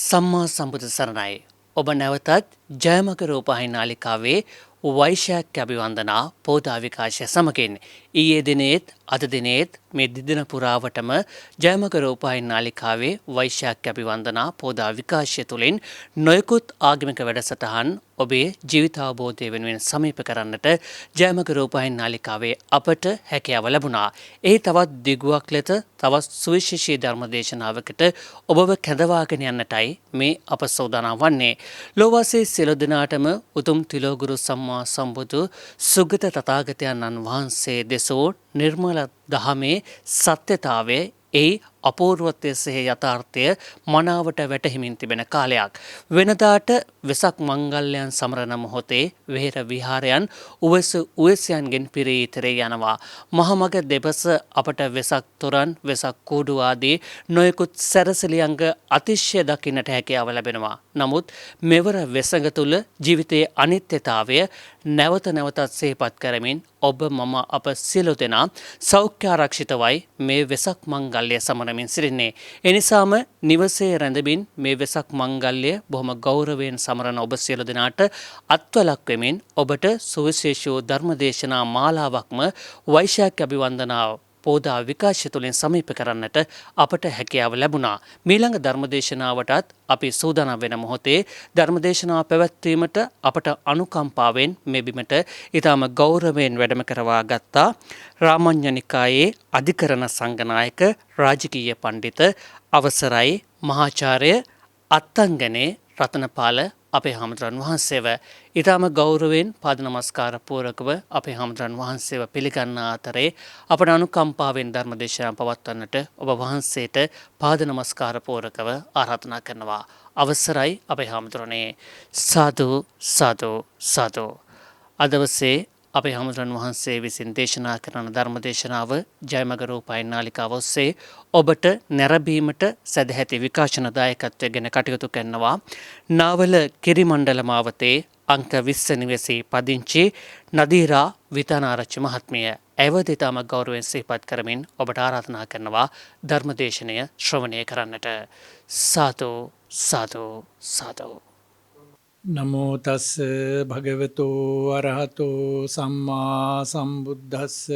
සම්මා සම්බුදු සරණයි. ඔබ නැවතත් ජයමග රූපවාහිනී නාලිකාවේ වෛශාඛ අභිවන්දනා පෝදා විකාශය සමගින් ඊයේ දිනේත් අද දිනේත් මේ දින පුරාවටම ජයමග රූපවාහිනී නාලිකාවේ වෛශාඛ අභිවන්දනා පෝදා විකාශය තුළින් නොයෙකුත් ආගමික වැඩසටහන් ඔබේ ජීවිතාවබෝධය වෙනුවෙන් සමීප කරන්නට ජයමග රූපවාහිනී නාලිකාවේ අපට හැකියාව ලැබුණා. එහි තවත් දිගුවක් ලෙස තවත් සුවිශේෂී ධර්ම දේශනාවකට ඔබව කැඳවාගෙන යන්නටයි මේ අප සූදානම් වන්නේ. ලෝවාසී සියලු දෙනාටම උතුම් තිලෝගුරු සම්මා සම්බුදු සුගත තථාගතයන්න් වහන්සේ දෙසෝ නිර්මල දහමේ සත්‍යතාවය එහි අපූර්වත්වය සහ යථාර්ථය මනාවට වැටහිමින් තිබෙන කාලයක්. වෙනදාට වෙසක් මංගල්‍යයන් සමරන මොහොතේ වෙහෙර විහාරයන් උවැසයන්ගෙන් පිරී ඉතරේ යනවා. මහමග දෙපස අපට වෙසක් තොරන් වෙසක් කූඩු ආදී නොයෙකුත් සැරසිලියංග අතිශය දකින්නට හැකියාව ලැබෙනවා. නමුත් මෙවර වෙසඟ තුල ජීවිතයේ අනිත්‍යතාවය නැවත නැවතත් සිහිපත් කරමින් ඔබ මම අප සියලු දෙනා සෞඛ්‍යාරක්ෂිතවයි මේ වෙසක් මංගල්‍ය සමරමින් සිටින්නේ. එනිසාම නිවසේ රැඳමින් මේ වෙසක් මංගල්‍ය බොහොම ගෞරවයෙන් සමරන ඔබ සියලු දෙනාට අත්වලක් වෙමින් ඔබට සුවිශේෂී ධර්මදේශනා මාලාවක්ම වෛශාඛ අභිවන්දනාව පෝදා විකාශය තුළින් සමීප කරන්නට අපට හැකියාව ලැබුණා. මීළඟ ධර්මදේශනාවටත් අපි සූදානම් වෙන මොහොතේ ධර්මදේශනාව පැවැත්වීමට අපට අනුකම්පාවෙන් මේ බිමට ඊටම ගෞරවයෙන් වැඩම කරවා ගත්තා රාමඤ්ඤනිකායේ අධිකරණ සංඝනායක රාජකීය පඬිත අවසරයි මහාචාර්ය අත්තංගනේ රතනපාල අපේ හාමුදුරන් වහන්සේව ඊටම ගෞරවයෙන් පාද නමස්කාර පූරකව අපේ හාමුදුරන් වහන්සේව පිළිගන්නා අතරේ අපට අනුකම්පාවෙන් ධර්මදේශනා පවත්වන්නට ඔබ වහන්සේට පාද නමස්කාර පූරකව ආරාධනා කරනවා. අවසරයි අපේ හාමුදුරනේ. සාදු සාදු සාදු. අද දවසේ අපේ හාමුදුරන් වහන්සේ විසින් දේශනා කරන ධර්මදේශනාව ජයමග රූපවාහිනී නාලිකාව ඔස්සේ ඔබට නැරඹීමට සදැහැති විකාශන දායකත්වය ගැන කටයුතු කරනවා. නාවල කිරිමණ්ඩල මාවතේ අංක 20 නිවසේ පදිංචි නදීරා විතානාරච්චි මහත්මිය ඇවද ඉතාම ගෞරවයෙන් සිහිපත් කරමින් ඔබට ආරාධනා කරනවා ධර්මදේශනය ශ්‍රවණය කරන්නට. සාදු සාදු සාදු. නමෝ තස් භගවතු අරහතෝ සම්මා සම්බුද්දස්ස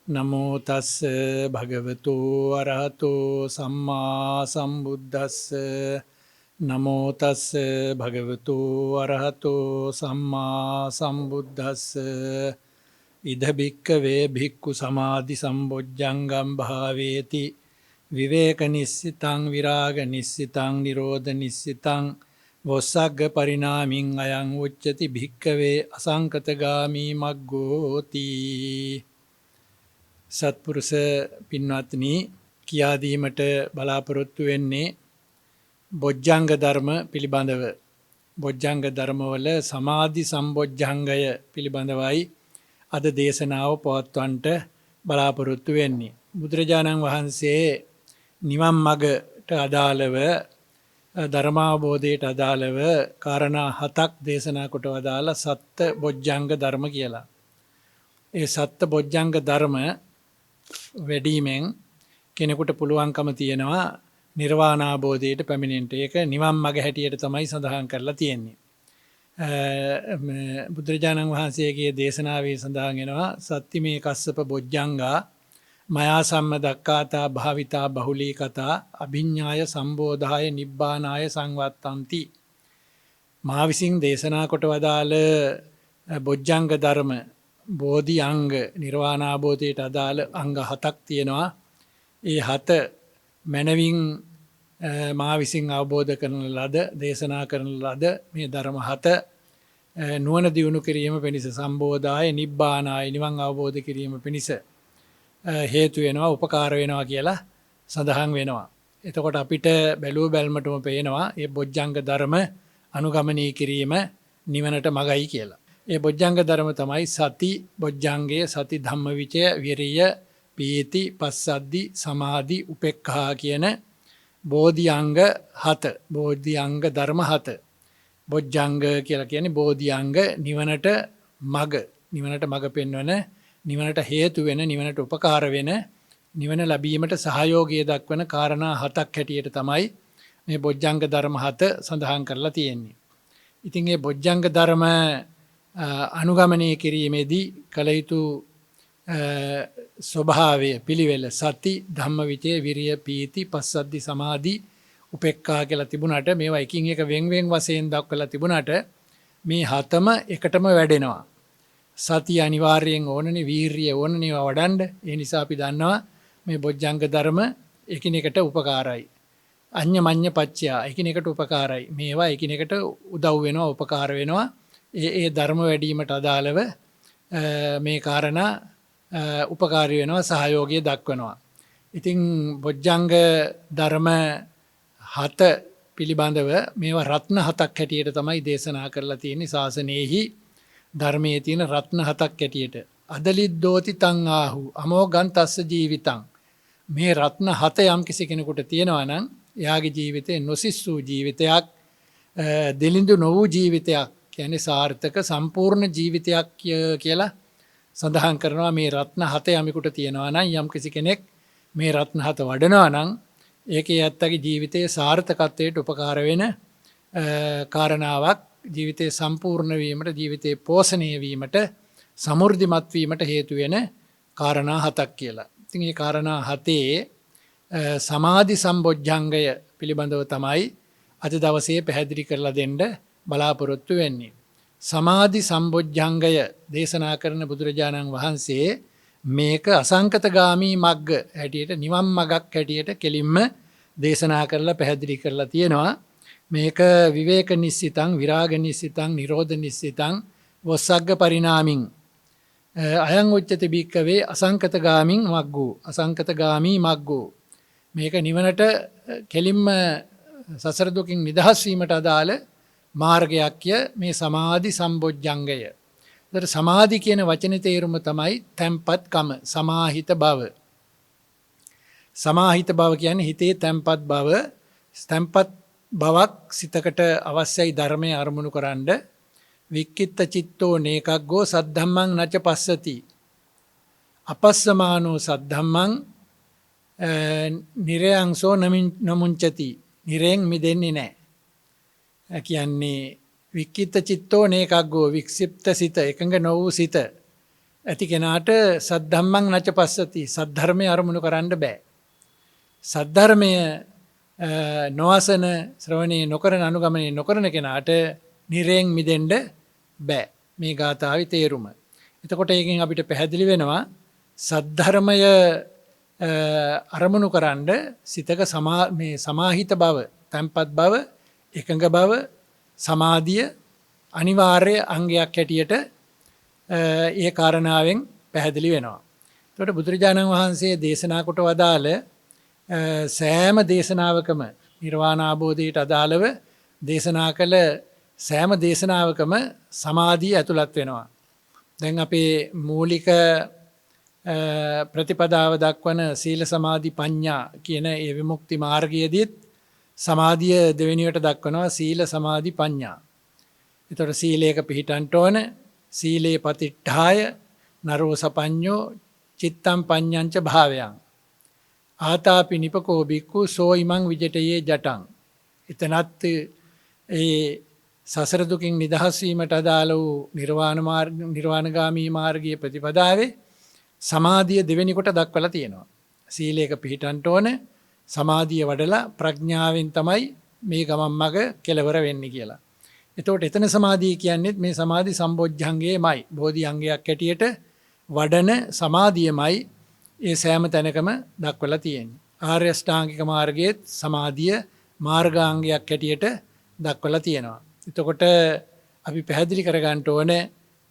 නමෝ තස් භගවතු අරහතෝ සම්මා සම්බුද්දස්ස නමෝ තස් භගවතු අරහතෝ සම්මා සම්බුද්දස්ස ඉද භික්ඛවේ භික්ඛු සමාධි සම්බොජ්ජංගම් භාවේති විවේක නිස්සිතං විරාග නිස්සිතං නිරෝධ නිස්සිතං වොස්සග්ග පරිණාමින් අයං උච්චති භික්ඛවේ අසංකතගාමී මග්ගෝති. සත්පුරුෂ පින්වත්නි, කියා දීමට බලාපොරොත්තු වෙන්නේ බොජ්ජංග ධර්ම පිළිබඳව. බොජ්ජංග ධර්මවල සමාධි සම්බොජ්ජංගය පිළිබඳවයි අද දේශනාව පවත්වන්නට බලාපොරොත්තු වෙන්නේ. බුදුරජාණන් වහන්සේ නිවන් මගට අදාළව ධර්මාවබෝධයට අදාළව කාරණා 7ක් දේශනා කොට වදාළ සත්ත බොජ්ජංග ධර්ම කියලා. ඒ සත්ත බොජ්ජංග ධර්ම වැඩිමෙන් කෙනෙකුට පුළුවන්කම තියෙනවා නිර්වාණාබෝධයට පැමිණෙන්න. ඒක නිවන් මඟ හැටියට තමයි සඳහන් කරලා තියෙන්නේ. බුදුරජාණන් වහන්සේගේ දේශනාවේ සඳහන් වෙනවා සත්තිමේ කස්සප බොජ්ජංගා මයා සම්ම දක්කාතා භාවිතා බහුලී කතා අභිඤ්ඤාය සම්බෝධාය නිබ්බානාය සංවත්තන්ති. මා විසින් දේශනා කොට වදාළ බොජ්ජංග ධර්ම බෝධි අංග නිර්වාණාබෝධයට අදාළ අංග 7ක් තියෙනවා. ඒ 7 මනවින් මා විසින් අවබෝධ කරන ලද දේශනා කරන ලද මේ ධර්ම 7 නුවණ දියුණු කිරීම පිණිස සම්බෝධාය නිබ්බානාය නිවන් අවබෝධ කිරීම පිණිස හේතු වෙනවා, උපකාර වෙනවා කියලා සඳහන් වෙනවා. එතකොට අපිට බැලුව බැල්මටම පේනවා මේ බොජ්ජංග ධර්ම අනුගමනය කිරීම නිවනට මගයි කියලා. ඒ බොජ්ජංග ධර්ම තමයි සති බොජ්ජංගයේ සති ධම්මවිචය විරිය පීති පස්සද්ධි සමාධි උපේක්ඛා කියන බෝධි අංග 7. බෝධි අංග ධර්ම 7. බොජ්ජංග කියලා කියන්නේ බෝධි අංග නිවනට මග පෙන්වන, නිවනට හේතු වෙන, නිවනට උපකාර වෙන, නිවන ලැබීමට සහයෝගය දක්වන කාරණා 7ක් හැටියට තමයි මේ බොජ්ජංග ධර්ම 7 සඳහන් කරලා තියෙන්නේ. ඉතින් මේ බොජ්ජංග ධර්ම අනුගමනය කිරීමේදී කළ යුතු ස්වභාවය පිළිවෙල සති ධම්මවිචය විරිය පීති පස්සද්ධි සමාධි උපේක්ඛා කියලා තිබුණාට මේවා එකින් එක වෙන් වශයෙන් දක්වලා තිබුණාට මේ හතම එකටම වැඩෙනවා. සතිය අනිවාර්යයෙන් ඕනනේ, වීරිය ඕනනේ වඩන්න. ඒ නිසා අපි දන්නවා මේ බොජ්ජංග ධර්ම එකිනෙකට උපකාරයි. අඤ්ඤ මඤ්ඤ පච්චය එකිනෙකට උපකාරයි. මේවා එකිනෙකට උදව් වෙනවා, උපකාර වෙනවා. ඒ ධර්ම වැඩිවීමට අදාළව මේ කාරණා උපකාරී වෙනවා, සහයෝගය දක්වනවා. ඉතින් බොජ්ජංග ධර්ම 7 පිළිබඳව මේවා රත්න 7ක් හැටියට තමයි දේශනා කරලා තියෙන්නේ ශාසනයෙහි. ධර්මයේ තියෙන රත්න 7ක් හැටියට. අදලිද්දෝති තං ආහු අමෝගන්තස්ස ජීවිතං. මේ රත්න 7 යම් කිසි කෙනෙකුට තියෙනවා නම් එයාගේ ජීවිතේ නොසිස්සූ ජීවිතයක්, දෙලිඳු නොවූ ජීවිතයක්, කියන්නේ සාර්ථක සම්පූර්ණ ජීවිතයක් කියලා සඳහන් කරනවා. මේ රත්න 7 යමෙකුට තියෙනවා නම්, යම් කිසි කෙනෙක් මේ රත්න 7 වඩනවා නම් ඒකේ ඇත්තගේ ජීවිතයේ සාර්ථකත්වයට උපකාර වෙන කාරණාවක්, ජීවිතයේ සම්පූර්ණ වීමට, ජීවිතයේ පෝෂණය වීමට, සමෘද්ධිමත් වීමට හේතු වෙන කාරණා 7ක් කියලා. ඉතින් මේ කාරණා 7 සමාධි සම්බොජ්ජංගය පිළිබඳව තමයි අද දවසේ පැහැදිලි කරලා දෙන්න බලාපොරොත්තු වෙන්නේ. සමාධි සම්බොජ්ජංගය දේශනා කරන බුදුරජාණන් වහන්සේ මේක අසංකතගාමී මග්ග හැටියට, නිවන් මගක් හැටියට කෙලින්ම දේශනා කරලා පැහැදිලි කරලා තියෙනවා. මේක විවේක නිස්සිතං, විරාග නිස්සිතං, නිරෝධ නිස්සිතං, වොස්සග්ග පරිණාමින් අයං උච්චති භික්කවේ අසංකතගාමින් මග්ගෝ, අසංකතගාමී මග්ගෝ. මේක නිවනට කෙලින්ම සසර දුකින් නිදහස් වීමට අදාළ මාර්ගයක්ය මේ සමාධි සම්බොජ්ජංගය. ඒතර සමාධි කියන වචනේ තේරුම තමයි තැම්පත්කම, සමාහිත බව. සමාහිත බව කියන්නේ හිතේ තැම්පත් බව. තැම්පත් බවක් සිතකට අවශ්‍යයි ධර්මයේ අරමුණු කරන්න. වික්කිත්ත චිත්තෝ නේකග්ගෝ සද්ධම්මං නච පස්සති. අපස්සමානෝ සද්ධම්මං නිරයංසෝ නමුංචති. නිරයෙන් මිදෙන්නේ නැහැ. කියන්නේ වික්කිත්ත චිත්තෝ නේකග්ගෝ, වික්ෂිප්ත සිත, එකඟ නොවූ සිත ඇති කෙනාට සද්ධම්මං නච පස්සති, සද්ධර්මය අරමුණු කරන්න බෑ. සද්ධර්මය නොවසන, ශ්‍රවණේ නොකරන, අනුගමනය නොකරන කෙනාට නිරයෙන් මිදෙන්න බෑ. මේ ගාථාවේ තේරුම. එතකොට ඒකෙන් අපිට පැහැදිලි වෙනවා සද්ධර්මය අරමුණු කරන්න සිතක මේ සමාහිත බව, තැම්පත් බව, එකඟ බව, සමාධිය අනිවාර්ය අංගයක් හැටියට ඒ කාරණාවෙන් පැහැදිලි වෙනවා. එතකොට බුදුරජාණන් වහන්සේ දේශනා කොට වදාළ සෑම දේශනාවකම, නිර්වාණ අවබෝධයට අදාළව දේශනා කළ සෑම දේශනාවකම සමාධිය ඇතුළත් වෙනවා. දැන් අපේ මූලික ප්‍රතිපදාව දක්වන සීල සමාධි ප්‍රඥා කියන ඒ විමුක්ති මාර්ගයේදීත් සමාධිය දෙවෙනියට දක්වනවා, සීල සමාධි ප්‍රඥා. ඒතර සීලයක පිහිටන්ට ඕන, සීලේ පතිට්ඨාය නරෝ සපඤ්ඤෝ චිත්තම් පඤ්ඤංච භාවයන් ආතාපි නිපකෝ බික්ඛු සෝ ඉමං විජිතයේ ජටං. එතනත් ඒ සසර දුකින් නිදහස් වීමට අදාළ වූ නිර්වාණගාමී මාර්ගයේ ප්‍රතිපදාවේ සමාධිය දෙවෙනි කොට දක්වලා තියෙනවා. සීලයක පිහිටන්ට ඕන, සමාධිය වඩලා ප්‍රඥාවෙන් තමයි මේ ගමන් මඟ කෙලවර වෙන්නේ කියලා. එතකොට එතන සමාධිය කියන්නේ මේ සමාධි සම්බොජ්ජංගයමයි, බෝධි අංගයක් හැටියට වඩන සමාධියමයි ඒ සෑම තැනකම දක්වලා තියෙන්නේ. ආර්ය අෂ්ටාංගික මාර්ගයේ සමාධිය මාර්ගාංගයක් හැටියට දක්වලා තියෙනවා. එතකොට අපි පැහැදිලි කරගන්න ඕනේ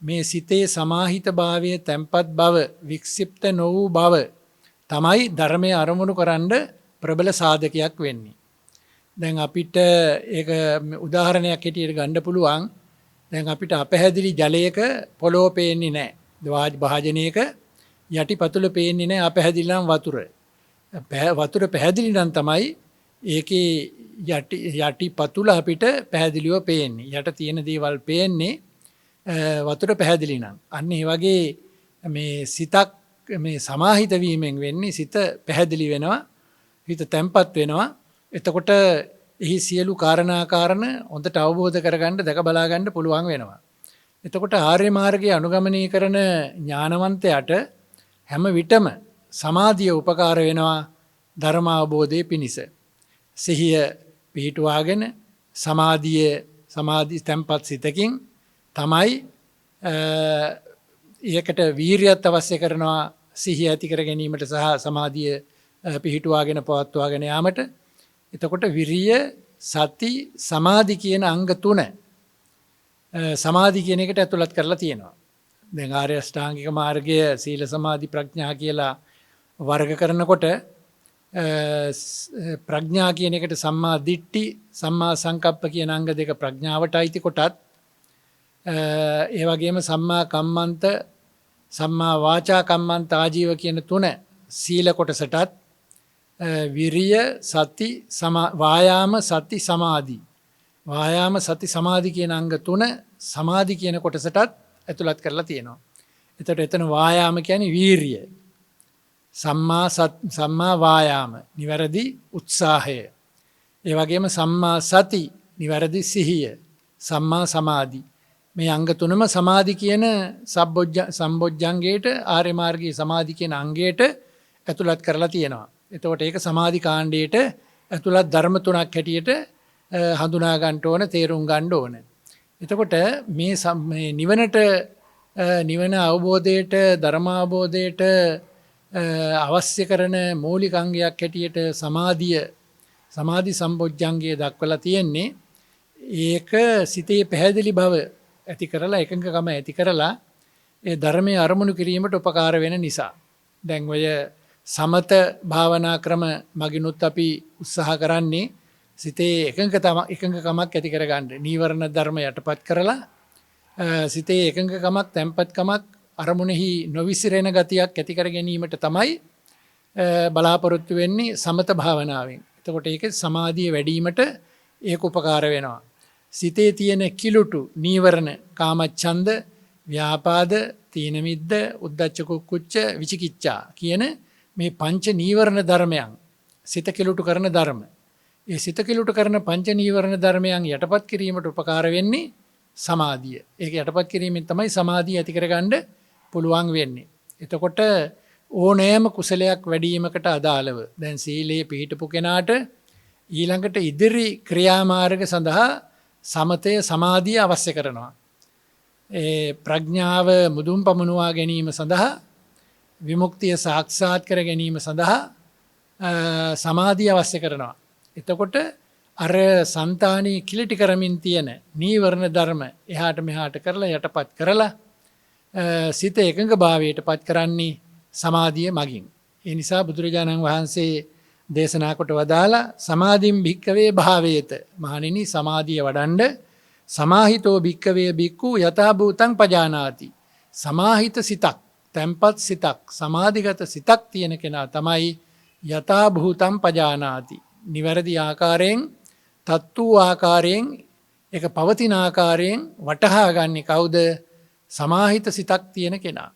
මේ සිතේ සමාහිත භාවය, තැම්පත් බව, වික්ෂිප්ත නොවූ බව තමයි ධර්මයේ අරමුණු කරන්න ප්‍රබල සාධකයක් වෙන්නේ. දැන් අපිට ඒක උදාහරණයක් හැටියට ගන්න පුළුවන්. දැන් අපිට අපැහැදිලි ජලයක පොළොව පේන්නේ නැහැ. භාජනයක යටිපතුල පේන්නේ නැහැ, අපැහැදිලි නම් වතුර. වතුර පැහැදිලි නම් තමයි ඒකේ යටිපතුල අපිට පැහැදිලිව පේන්නේ. යට තියෙන දේවල් පේන්නේ වතුර පැහැදිලි නම්. අන්න ඒ වගේ මේ සිතක් මේ සමාහිත වීමෙන් වෙන්නේ සිත පැහැදිලි වෙනවා, හිත තැම්පත් වෙනවා. එතකොට එහි සියලු කාරණ හොඳට අවබෝධ කරගන්න දැක බලාගන්න පුළුවන් වෙනවා. එතකොට ආර්ය මාර්ගයේ අනුගමනය කරන ඥානවන්තයාට හැම විටම සමාධිය උපකාර වෙනවා ධර්ම අවබෝධයේ පිණිස. සිහිය පිහිටුවාගෙන සමාධි තැන්පත් සිතකින් තමයි ඒකට වීරියත් අවශ්‍ය කරනවා සිහිය ඇති කර ගැනීමට සහ සමාධිය පිහිටුවාගෙන පවත්වාගෙන යාමට. එතකොට විරිය සති සමාධි කියන අංග තුන සමාධි කියන එකට ඇතුළත් කරලා තියෙනවා. දැන් ආර්ය අෂ්ටාංගික මාර්ගය සීල සමාධි ප්‍රඥා කියලා වර්ග කරනකොට ප්‍රඥා කියන එකට සම්මා දිට්ඨි සම්මා සංකප්ප කියන අංග දෙක ප්‍රඥාවට අයිති කොටත් ඒ වගේම සම්මා කම්මන්ත සම්මා වාචා කම්මන්ත ආජීව කියන තුන සීල කොටසටත් විරිය සති වායාම සති සමාධි වායාම සති සමාධි කියන අංග තුන සමාධි කියන කොටසටත් ඇතුළත් කරලා තියෙනවා. එතකොට එතන වායාම කියන්නේ වීරිය. සම්මා වායාම නිවැරදි උත්සාහය. ඒ වගේම සම්මා සති නිවැරදි සිහිය. සම්මා සමාධි. මේ අංග තුනම සමාධි කියන සම්බොජ්ජංගයට ආර්ය මාර්ගයේ සමාධි කියන අංගයට ඇතුළත් කරලා තියෙනවා. එතකොට ඒක සමාධි කාණ්ඩයට ඇතුළත් ධර්ම තුනක් හැටියට හඳුනා ගන්න ඕන තේරුම් ගන්න ඕන. එතකොට මේ නිවන අවබෝධයට ධර්ම අවබෝධයට අවශ්‍ය කරන මූලික අංගයක් හැටියට සමාධි සම්බොජ්ජංගය දක්වලා තියෙන්නේ. ඒක සිතේ පැහැදිලි බව ඇති කරලා එකඟකම ඇති කරලා ඒ ධර්මයේ අරමුණු කිරීමට උපකාර වෙන නිසා. දැන් ඔය සමත භාවනා ක්‍රම මගිනුත් අපි උත්සාහ කරන්නේ සිතේ එකඟකමක් ඇති කරගන්න. නීවරණ ධර්ම යටපත් කරලා සිතේ එකඟකමක් තැන්පත්කමක් අරමුණෙහි නොවිසිරෙන ගතියක් ඇති කර ගැනීමට තමයි බලාපොරොත්තු වෙන්නේ සමත භාවනාවෙන්. එතකොට ඒක සමාධිය වැඩිවීමට ඒක උපකාර වෙනවා. සිතේ තියෙන කිලුටු නීවරණ කාමච්ඡන්ද ව්‍යාපාද තීන මිද්ද උද්ධච්ච කුක්කුච්ච විචිකිච්ඡා කියන මේ පංච නීවරණ ධර්මයන් සිත කිලුටු කරන ධර්ම. ඒ සිත කිලුටු කරන පංච නීවරණ ධර්මයන් යටපත් කිරීමට උපකාර වෙන්නේ සමාධිය. ඒක යටපත් කිරීමෙන් තමයි සමාධිය ඇති කරගන්න පුළුවන් වෙන්නේ. එතකොට ඕනෑම කුසලයක් වැඩිවීමකට අදාළව දැන් සීලයේ පිහිටපු කෙනාට ඊළඟට ඉදිරි ක්‍රියාමාර්ග සඳහා සමතය සමාධිය අවශ්‍ය කරනවා. ප්‍රඥාව මුදුන් පමුණුවා ගැනීම සඳහා විමුක්තිය සාක්ෂාත් කර ගැනීම සඳහා සමාධිය අවශ්‍ය කරනවා. එතකොට අර సంతානී කිලිටි කරමින් තියෙන නීවරණ ධර්ම එහාට මෙහාට කරලා යටපත් කරලා සිත එකඟ භාවයට පත් කරන්නේ සමාධිය මගින්. ඒ නිසා බුදුරජාණන් වහන්සේ දේශනා කොට වදාලා සමාධින් භික්කවේ භාවේත. මහණෙනි සමාධිය වඩන්ඩ සමාහිතෝ භික්කවේ භික්ඛු යථා භූතං පජානාති. සමාහිත සිතක් තැන්පත් සිතක් සමාධිගත සිතක් තියෙන කෙනා තමයි යථා භූතං පජානාති. නිවැරදි ආකාරයෙන් තත්තු ආකාරයෙන් එක පවතින ආකාරයෙන් වටහා ගන්නේ කවුද? සමාහිත සිතක් තියෙන කෙනා.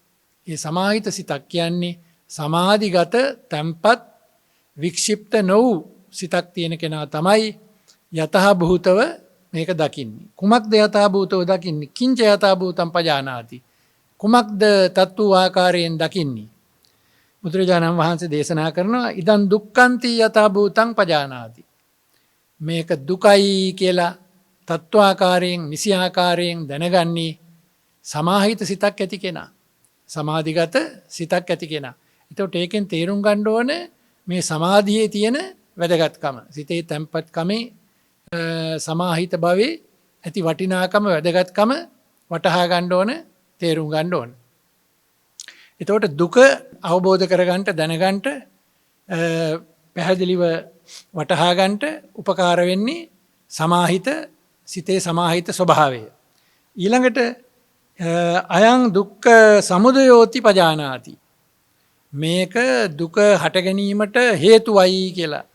ඒ සමාහිත සිතක් කියන්නේ සමාධිගත තැන්පත් වික්ෂිප්ත නොවූ සිතක් තියෙන කෙනා තමයි යතහ භූතව මේක දකින්නේ. කුමක්ද යතහ භූතව දකින්නේ? කිංච යතහ භූතං පජානාති. කුමක්ද තත්තු ආකාරයෙන් දකින්නේ? බුදුරජාණන් වහන්සේ දේශනා කරනවා ඉදන් දුක්ඛන්ති යතහ භූතං පජානාති. මේක දුකයි කියලා තත්ත්වාකාරයෙන් නිසි ආකාරයෙන් දැනගන්නේ සමාහිත සිතක් ඇති කෙනා. සමාධිගත සිතක් ඇති කෙනා. එතකොට ඒකෙන් තේරුම් ගන්න ඕනේ මේ සමාධියේ තියෙන වැදගත්කම. සිතේ තැන්පත්කමේ සමාහිත භවයේ ඇති වටිනාකම වැදගත්කම වටහා ගන්න ඕන තේරුම් ගන්න ඕන. එතකොට දුක අවබෝධ කරගන්නට දැනගන්නට පැහැදිලිව වටහා ගන්නට උපකාර වෙන්නේ සමාහිත සිතේ සමාහිත ස්වභාවය. ඊළඟට අයං දුක්ඛ සමුදයෝති පජානාති. මේක දුක හට ගැනීමට හේතුවයි කියලා.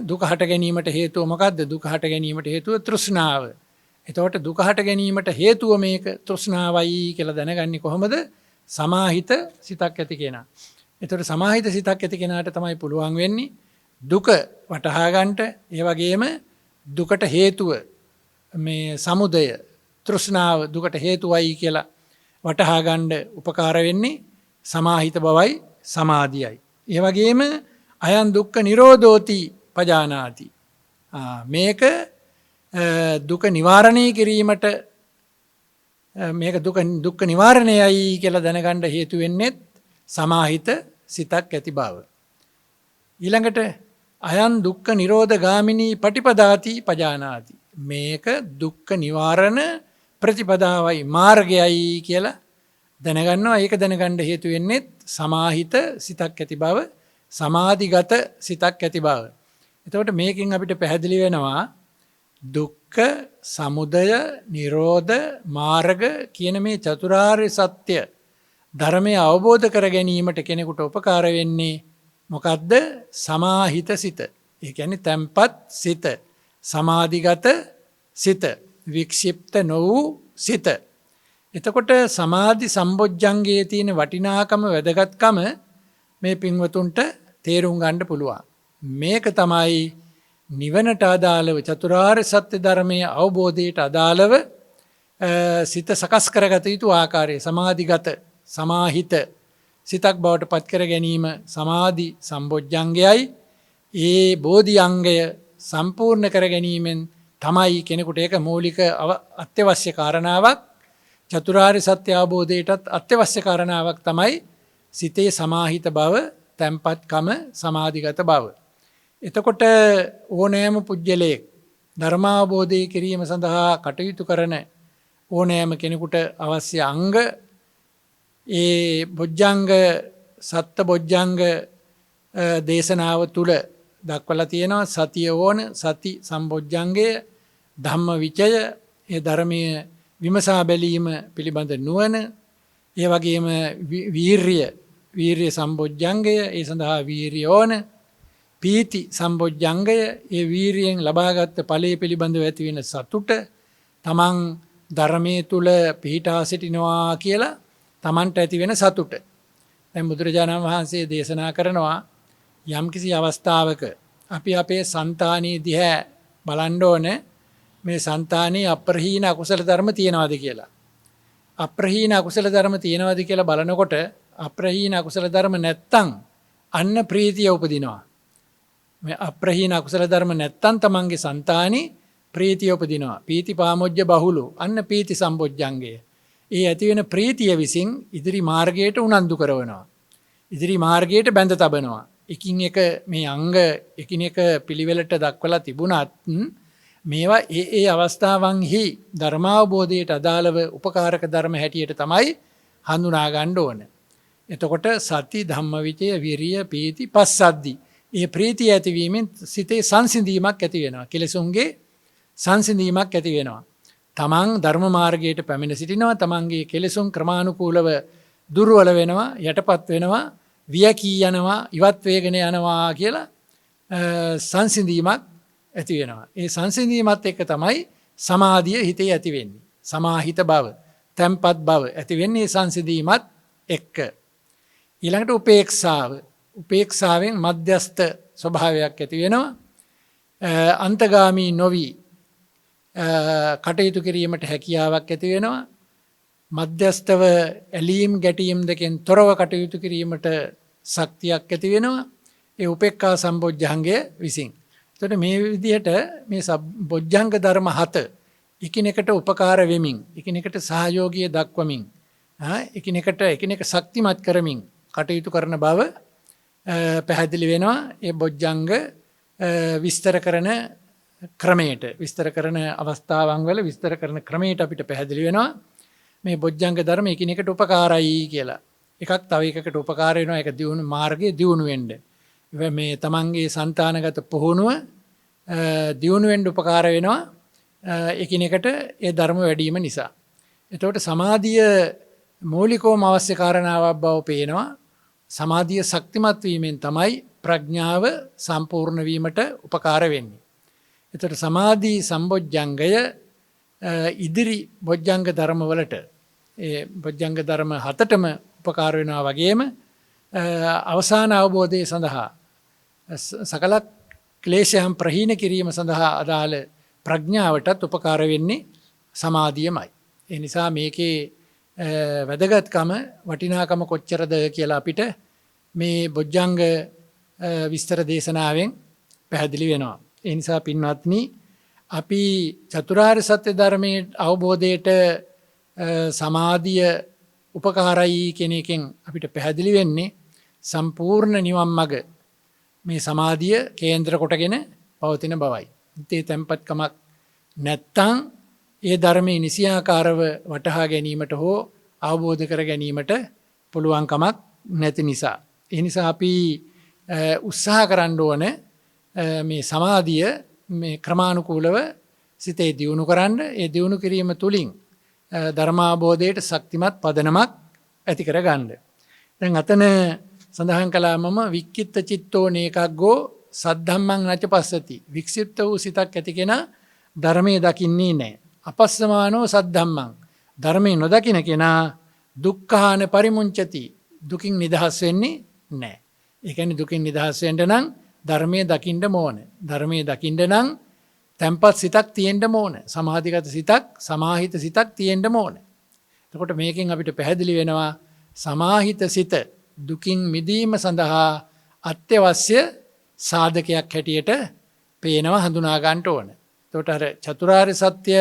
දුක හට ගැනීමට හේතුව මොකද්ද? දුක හට ගැනීමට හේතුව තෘෂ්ණාව. එතකොට දුක හට ගැනීමට හේතුව මේක තෘෂ්ණාවයි කියලා දැනගන්නේ කොහොමද? සමාහිත සිතක් ඇති කෙනා. එතකොට සමාහිත සිතක් ඇති කෙනාට තමයි පුළුවන් වෙන්නේ දුක වටහා ගන්නට ඒ වගේම දුකට හේතුව මේ සමුදය තෘෂ්ණාව දුකට හේතුවයි කියලා වටහා ගන්න උපකාර වෙන්නේ සමාහිත බවයි සමාධියයි. ඒ වගේම අයං දුක්ඛ නිරෝධෝති පජානාති. මේක දුක නිවාරණය කිරීමට මේක දුක්ඛ නිවාරණයයි කියලා දැනගන්න හේතු වෙන්නේ සමාහිත සිතක් ඇති බව. ඊළඟට අයං දුක්ඛ නිරෝධ ගාමිනී පටිපදාති පජානාති. මේක දුක්ඛ නිවාරණ ප්‍රතිපදාවයි මාර්ගයයි කියලා දැනගන්නවා. ඒක දැනගන්න හේතු වෙන්නේ සමාහිත සිතක් ඇති බව, සමාධිගත සිතක් ඇති බව. එතකොට මේකෙන් අපිට පැහැදිලි වෙනවා දුක්ඛ, සමුදය, නිරෝධ, මාර්ග කියන මේ චතුරාර්ය සත්‍ය ධර්මය අවබෝධ කර ගැනීමට කෙනෙකුට උපකාර වෙන්නේ මොකද්ද? සමාහිත සිත. ඒ කියන්නේ තැම්පත් සිත, සමාධිගත සිත, වික්ෂිප්ත නො වූ සිත. එතකොට සමාධි සම්බොජ්ජංගයේ තියෙන වටිනාකම වැදගත්කම මේ පින්වතුන්ට තේරුම් ගන්න පුළුවන්. මේක තමයි නිවනට අදාළව චතුරාර්ය සත්‍ය ධර්මයේ අවබෝධයට අදාළව සිත සකස් කරගත යුතු ආකාරය. සමාධිගත සමාහිත සිතක් බවට පත් කර ගැනීම සමාධි සම්බොජ්ජංගයයි. ඒ බෝධි අංගය සම්පූර්ණ කර ගැනීමෙන් තමයි කෙනෙකුට ඒක මූලික අත්‍යවශ්‍ය කාරණාවක්. චතුරාර්ය සත්‍ය අවබෝධයටත් අත්‍යවශ්‍ය කාරණාවක් තමයි සිතේ සමාහිත බව, තැම්පත්කම, සමාධිගත බව. එතකොට ඕනෑම පුජ්‍යලයෙක් ධර්මාවබෝධය කිරීම සඳහා කටයුතු කරන ඕනෑම කෙනෙකුට අවශ්‍ය අංග ඒ බොජ්ජංග සත්ත බොජ්ජංග දේශනාව තුළ දක්වලා තියෙනවා. සතිය ඕන, සති සම්බොජ්ජංගය, ධම්ම විචය, ඒ ධර්මය විමසා බැලීම පිළිබඳ නුවණ, ඒ වගේම වීර්ය සම්බොජ්ජංගය, ඒ සඳහා වීර්ය ඕන, පීති සම්බොජ්ජංගය, ඒ වීරියෙන් ලබාගත් ඵලයේ පිළිබඳව ඇති වෙන සතුට, තමන් ධර්මයේ තුල පිහිටා සිටිනවා කියලා තමන්ට ඇති වෙන සතුට. දැන් බුදුරජාණන් වහන්සේ දේශනා කරනවා යම්කිසි අවස්ථාවක අපි අපේ సంతානයේ දිහා බලන්න ඕනේ මේ సంతානයේ අප්‍රහීන අකුසල ධර්ම තියනවාද කියලා. අප්‍රහීන අකුසල ධර්ම තියනවාද කියලා බලනකොට අප්‍රහීන අකුසල ධර්ම නැත්තම් අන්න ප්‍රීතිය උපදිනවා. මේ අප්‍රහීන අකුසල ධර්ම නැත්තම් තමන්ගේ సంతානේ ප්‍රීතිය උපදිනවා. පීති පාමොජ්ජ බහුලු අන්න පීති සම්බොජ්ජංගය. ඒ ඇති වෙන ප්‍රීතිය විසින් ඉදිරි මාර්ගයට උනන්දු කරනවා. ඉදිරි මාර්ගයට බැඳ තබනවා. එකින් එක මේ අංග එකිනෙක පිළිවෙලට දක්වලා තිබුණත් මේවා ඒ අවස්ථාවන්හි ධර්මාවබෝධයට අදාළව උපකාරක ධර්ම හැටියට තමයි හඳුනා ගන්න ඕන. එතකොට සති, ධම්මවිචය, විරිය, පීති, පස්සද්ධි. ඒ ප්‍රීතිය ඇතිවීමෙන් සිතේ සංසිඳීමක් ඇති වෙනවා. කෙලෙසුන්ගේ සංසිඳීමක් ඇති වෙනවා. තමන් ධර්ම මාර්ගයට පැමිණ සිටිනවා. තමන්ගේ කෙලෙසුන් ක්‍රමානුකූලව දුර්වල වෙනවා, යටපත් වෙනවා, වියකී යනවා, ඉවත් වේගෙන යනවා කියලා සංසිඳීමක් ඇති වෙනවා. ඒ සංසිඳීමත් එක්ක තමයි සමාධිය හිතේ ඇති වෙන්නේ. සමාහිත බව, තැම්පත් බව ඇති වෙන්නේ සංසිඳීමත් එක්ක. ඊළඟට උපේක්ෂාව. උපේක්ෂාවෙන් මධ්‍යස්ථ ස්වභාවයක් ඇති වෙනවා. අන්තගාමී නොවි කටයුතු කිරීමට හැකියාවක් ඇති වෙනවා. මධ්‍යස්ථව ඇලීම් ගැටීම් දෙකෙන් තොරව කටයුතු කිරීමට ශක්තියක් ඇති වෙනවා. ඒ උපේක්ඛා සම්බොජ්ජංගය විසින්. එතකොට මේ විදිහට මේ බොජ්ජංග ධර්ම 7 එකිනෙකට උපකාර වෙමින්, එකිනෙකට සහයෝගය දක්වමින්, එකිනෙක ශක්තිමත් කරමින් කටයුතු කරන බව පැහැදිලි වෙනවා. ඒ බොජ්ජංග විස්තර කරන ක්‍රමයට, විස්තර කරන අවස්ථාවන් වල විස්තර කරන ක්‍රමයට අපිට පැහැදිලි වෙනවා මේ බොජ්ජංග ධර්ම එකිනෙකට උපකාරයි කියලා. එකක් තව එකකට උපකාර වෙනවා. ඒක දියුණු මාර්ගයේ දියුණු වෙන්න. මේ තමන්ගේ సంతానගත පුහුණුව දියුණු වෙන්න උපකාර වෙනවා එකිනෙකට ඒ ධර්ම වැඩිම නිසා. එතකොට සමාධිය මූලිකවම අවශ්‍ය කාරණාවක් බව පේනවා. සමාධිය ශක්තිමත් වීමෙන් තමයි ප්‍රඥාව සම්පූර්ණ වීමට උපකාර වෙන්නේ. එතකොට සමාධි සම්බොජ්ජංගය ඉදිරි බොජ්ජංග ධර්ම වලට, ඒ බොජ්ජංග ධර්ම 7ටම උපකාර වෙනවා වගේම අවසාන අවබෝධය සඳහා සකල ක්ලේශයන් ප්‍රහීන කිරීම සඳහා අදාළ ප්‍රඥාවටත් උපකාර වෙන්නේ සමාධියමයි. ඒ නිසා මේකේ වැදගත්කම වටිනාකම කොච්චරද කියලා අපිට මේ බොජ්ජංග විස්තර දේශනාවෙන් පැහැදිලි වෙනවා. ඒ නිසා පින්වත්නි අපි චතුරාර්ය සත්‍ය ධර්මයේ අවබෝධයට සමාධිය උපකාරයි කියන එකෙන් අපිට පැහැදිලි වෙන්නේ සම්පූර්ණ නිවන් මඟ මේ සමාධිය කේන්ද්‍ර කොටගෙන පවතින බවයි. ඒ තැන්පත්කමක් නැත්තම් ඒ ධර්මයේ නිසියාකාරව වටහා ගැනීමට හෝ අවබෝධ කර ගැනීමට පුළුවන්කමක් නැති නිසා. ඒ නිසා අපි උත්සාහ කරන්න ඕන මේ සමාධිය මේ ක්‍රමානුකූලව සිතේ දියුණු කරන්න. ඒ දියුණු කිරීම තුළින් ධර්මාබෝධයට ශක්තිමත් පදනමක් ඇති කර ගන්න. දැන් අතන සඳහන් කළා මම වික්කිත්ත චිත්තෝ නේකග්ගෝ සද්ධම්මං නච පස්සති. වික්ෂිප්ත වූ සිතක් ඇති කෙනා ධර්මයේ දකින්නේ නැහැ. අපස්සමානෝ සද්ධම්මං. ධර්මයේ නොදකින කෙනා දුක්ඛාන පරිමුංචති. දුකින් නිදහස් වෙන්නේ නැහැ. ඒ කියන්නේ දුකින් නිදහස් වෙන්න නම් ධර්මයේ දකින්න ඕන. ධර්මයේ දකින්න නම් තැම්පත් සිතක් තියෙන්න ඕන. සමාධිගත සිතක්, සමාහිත සිතක් තියෙන්න ඕන. එතකොට මේකෙන් අපිට පැහැදිලි වෙනවා සමාහිත සිත දුකින් මිදීම සඳහා අත්‍යවශ්‍ය සාධකයක් හැටියට පේනවා, හඳුනා ගන්න ඕන. එතකොට අර චතුරාර්ය සත්‍ය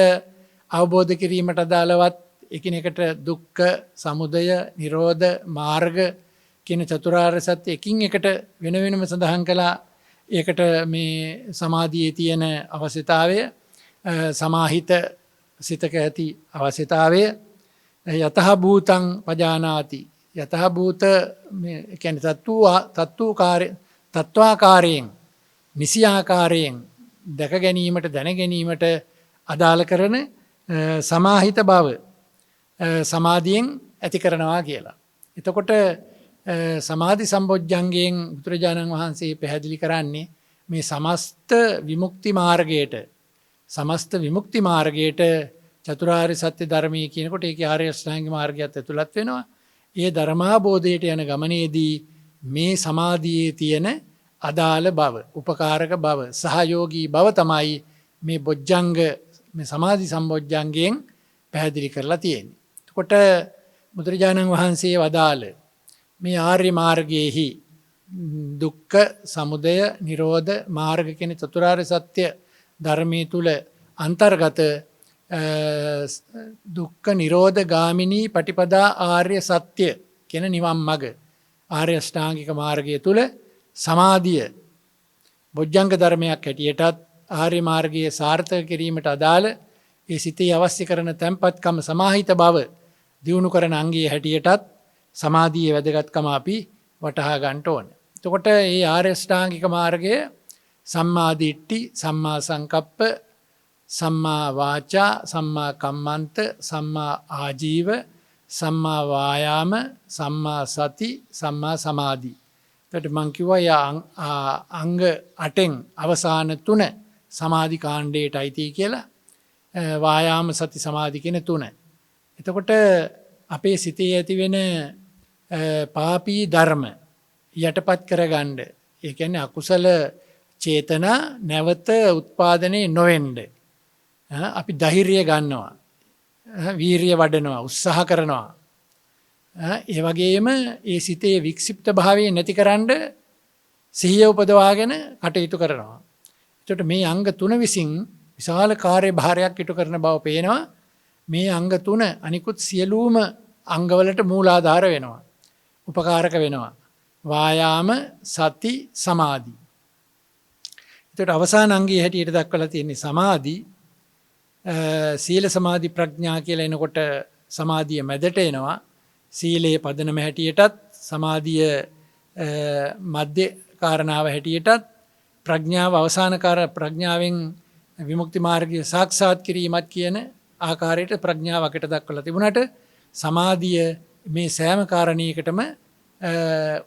අවබෝධ කිරීමට අදාළවත් එකිනෙකට දුක්ඛ, සමුදය, නිරෝධ, මාර්ග කියන චතුරාර්ය සත්‍ය එකින් එකට වෙන වෙනම සඳහන් කළා. ඒකට මේ සමාධියේ තියෙන අවශ්‍යතාවය, සමාහිත සිතක ඇති අවශ්‍යතාවය, යතහ භූතං පජානාති. යතහ භූත කියන්නේ තත්වාකාරයෙන් නිසියාකාරයෙන් දැක ගැනීමට, දැන ගැනීමට අදාළ කරන සමාහිත බව සමාධියෙන් ඇති කරනවා කියලා. එතකොට සමාධි සම්බොජ්ජංගයෙන් බුදුරජාණන් වහන්සේ පැහැදිලි කරන්නේ මේ සමස්ත විමුක්ති මාර්ගයට චතුරාර්ය සත්‍ය ධර්මයේ කියනකොට ඒකේ ආර්ය අෂ්ටාංගික මාර්ගයත් ඇතුළත් වෙනවා. ඒ ධර්මාබෝධයට යන ගමනේදී මේ සමාධියේ තියෙන අදාළ බව, උපකාරක බව, සහයෝගී බව තමයි මේ බොජ්ජංග, මේ සමාධි සම්බොජ්ජංගයෙන් පැහැදිලි කරලා තියෙන්නේ. එතකොට බුදුරජාණන් වහන්සේ වදාළ මේ ආර්ය මාර්ගයේහි දුක්ඛ, සමුදය, නිරෝධ, මාර්ග කියන චතුරාර්ය සත්‍ය ධර්මයේ තුල අන්තර්ගත දුක්ඛ නිරෝධ ගාමිනී පටිපදා ආර්ය සත්‍ය කියන නිවන් මඟ, ආර්ය අෂ්ටාංගික මාර්ගය තුල සමාධිය බොජ්ජංග ධර්මයක් හැටියටත් ආර්ය මාර්ගයේ සාර්ථක කිරීමට අදාළ ඒ සිතේ අවශ්‍ය කරන තැන්පත්කම, සමාහිත බව දියුණු කරන අංගයේ හැටියටත් සමාධියේ වැදගත්කම අපි වටහා ගන්න ඕන. එතකොට මේ ආර්ය අෂ්ටාංගික මාර්ගය සම්මා දිට්ඨි, සම්මා සංකප්ප, සම්මා වාචා, සම්මා කම්මන්ත, සම්මා ආජීව, සම්මා වායාම, සම්මා සති, සම්මා සමාධි. එතකොට මං කිව්වා අංග 8න් අවසාන 3 සමාධි කාණ්ඩයට අයිති කියලා. වායාම, සති, සමාධි කියන 3. එතකොට අපේ සිතේ ඇති වෙන පාපී ධර්ම යටපත් කරගන්න, ඒ කියන්නේ අකුසල චේතනා නැවත උත්පාදනය නොවෙන්න අපි ධෛර්යය ගන්නවා, වීරිය වඩනවා, උත්සාහ කරනවා. ඒ වගේම ඒ සිතේ වික්ෂිප්ත භාවය නැතිකරන්න සිහිය උපදවාගෙන කටයුතු කරනවා. එතකොට මේ අංග 3 විසින් විශාල කාර්යභාරයක් ඉටු කරන බව පේනවා. මේ අංග 3 අනිකුත් සියලුම අංගවලට මූලාධාර වෙනවා, උපකාරක වෙනවා. වායාම, සති, සමාධි. එතකොට අවසාන අංගයේ හැටියට දක්වලා තියෙන්නේ සමාධි. සීල, සමාධි, ප්‍රඥා කියලා එනකොට සමාධිය මැදට එනවා. සීලයේ පදනම හැටියටත්, සමාධිය මධ්‍ය කාරණාව හැටියටත්, ප්‍රඥාව අවසාන ප්‍රඥාවෙන් විමුක්ති මාර්ගය සාක්ෂාත් කිරීමත් කියන ආකාරයට ප්‍රඥාවකට දක්වලා තිබුණාට සමාධිය මේ සෑම කාරණයකටම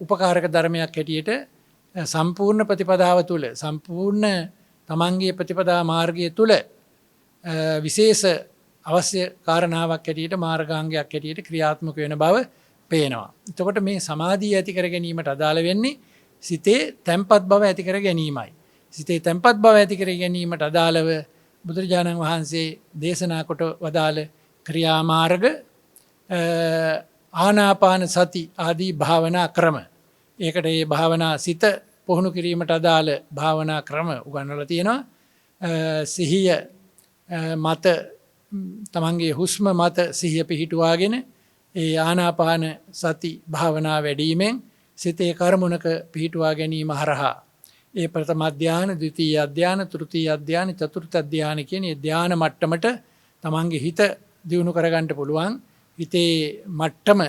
උපකාරක ධර්මයක් හැටියට සම්පූර්ණ ප්‍රතිපදාව තුළ, සම්පූර්ණ තමන්ගේ ප්‍රතිපදා මාර්ගය තුළ විශේෂ අවශ්‍ය කාරණාවක් හැටියට, මාර්ගාංගයක් හැටියට ක්‍රියාත්මක වෙන බව පේනවා. එතකොට මේ සමාධිය ඇති කර ගැනීමට අදාළ වෙන්නේ සිතේ තැන්පත් බව ඇති කර ගැනීමයි. සිතේ තැන්පත් බව ඇති කර ගැනීමට අදාළව බුදුරජාණන් වහන්සේ දේශනා කොට වදාළ ක්‍රියාමාර්ග ආනාපාන සති ආදී භාවනා ක්‍රම. ඒකට ඒ භාවනා සිත පුහුණු කිරීමට අදාළ භාවනා ක්‍රම උගන්වලා තියෙනවා. සිහිය මත තමන්ගේ හුස්ම මත සිහිය පිහිටුවාගෙන ඒ ආනාපාන සති භාවනා වැඩීමෙන් සිතේ කර්මුණක පිහිටුවා ගැනීම හරහා ඒ ප්‍රථම අධ්‍යාන, ද්විතීය අධ්‍යාන, තෘතීය අධ්‍යාන, චතුර්ථ අධ්‍යාන කියන ධ්‍යාන මට්ටමට තමන්ගේ හිත දියුණු කරගන්න පුළුවන්. හිතේ මට්ටම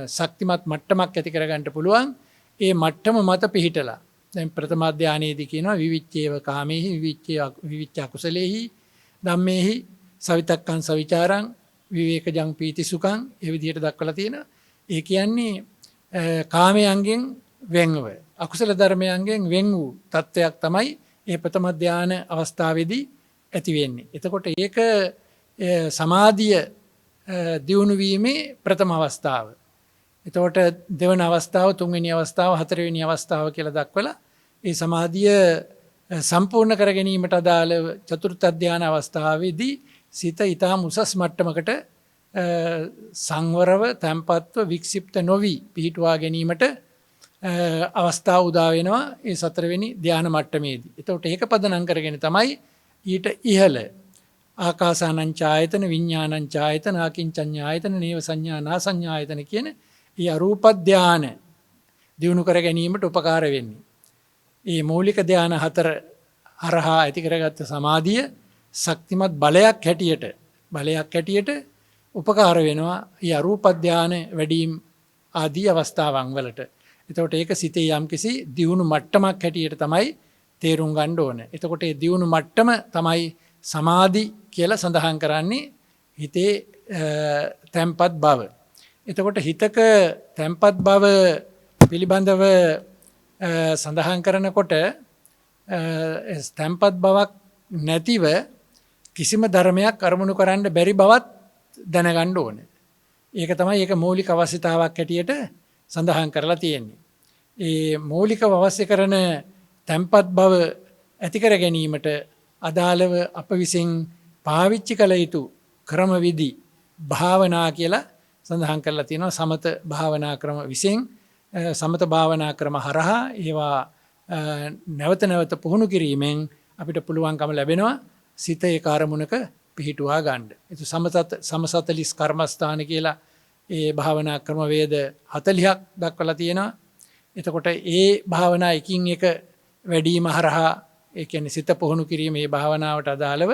ශක්තිමත් මට්ටමක් ඇති කරගන්න පුළුවන්. ඒ මට්ටම මත පිහිටලා දැන් ප්‍රථම අධ්‍යානයේදී කියනවා විවිච්ඡේව කාමේහි විවිච්ඡ අකුසලේහි ධම්මේහි සවිතක්කං සවිචාරං විවේකජං පීතිසුඛං ඒ විදිහට දක්වලා තියෙනවා. ඒ කියන්නේ කාමයන්ගෙන් වෙන්ව අකුසල ධර්මයන්ගෙන් වෙන් වූ තත්වයක් තමයි මේ ප්‍රථම ධාන අවස්ථාවේදී ඇති වෙන්නේ. එතකොට ඒක සමාධිය දියුණු වීමේ ප්‍රථම අවස්ථාව. එතකොට දෙවන අවස්ථාව, තුන්වෙනි අවස්ථාව, හතරවෙනි අවස්ථාව කියලා දක්වලා ඒ සමාධිය සම්පූර්ණ කර ගැනීමට අදාළ චතුර්ථ ධාන අවස්ථාවේදී සිත ඊටාම උසස් මට්ටමකට සංවරව, තැම්පත්ව, වික්ෂිප්ත නොවි පිහිටුවා ගැනීමට අවස්ථාව උදා වෙනවා ඒ සතරවෙනි ධාන මට්ටමේදී. එතකොට ඒක පදනම් කරගෙන තමයි ඊට ඉහළ ආකාසානං ඡායතන, විඥානං ඡායතන, ආකින්චඤ්ඤායතන, නේව සංඥා නා සංඥායතන කියන ඒ අරූප ධාන දියුණු කර ගැනීමට උපකාර වෙන්නේ. මේ මූලික ධාන හතර හරහා ඇති කරගත්ත සමාධිය ශක්තිමත් බලයක් හැටියට උපකාර වෙනවා මේ අරූප ධාන වැඩිම ආදී අවස්ථාවන් වලට. එතකොට ඒක සිතේ යම්කිසි දියුණු මට්ටමක් හැටියට තමයි තේරුම් ගන්න ඕන. එතකොට මේ දියුණු මට්ටම තමයි සමාධි කියලා සඳහන් කරන්නේ හිතේ තැම්පත් බව. එතකොට හිතක තැම්පත් බව පිළිබඳව සඳහන් කරනකොට තැම්පත් බවක් නැතිව කිසිම ධර්මයක් අරමුණු කරන්න බැරි බවත් දැනගන්න ඕනේ. ඒක තමයි ඒක මූලික අවශ්‍යතාවක් හැටියට සඳහන් කරලා තියෙන්නේ. ඒ මූලිකව අවශ්‍ය කරන තැම්පත් බව ඇති කර ගැනීමට අදාළව අප විසින් පාවිච්චි කළ යුතු ක්‍රමවිධි භාවනා කියලා සඳහන් කරලා තියෙනවා. සමත භාවනා ක්‍රම විසින් සමත භාවනා ක්‍රම හරහා ඒවා නැවත නැවත පුහුණු කිරීමෙන් අපිට පුළුවන්කම ලැබෙනවා සිත ඒ කාර්මුණක පිහිටුවා ගන්න. ඒක සමසතලිස් කර්මස්ථාන කියලා ඒ භාවනා ක්‍රම වේද 40ක් දක්වලා තියෙනවා. එතකොට ඒ භාවනා එකින් එක වැඩිම හරහා ඒ කියන්නේ සිත පුහුණු කිරීම මේ භාවනාවට අදාළව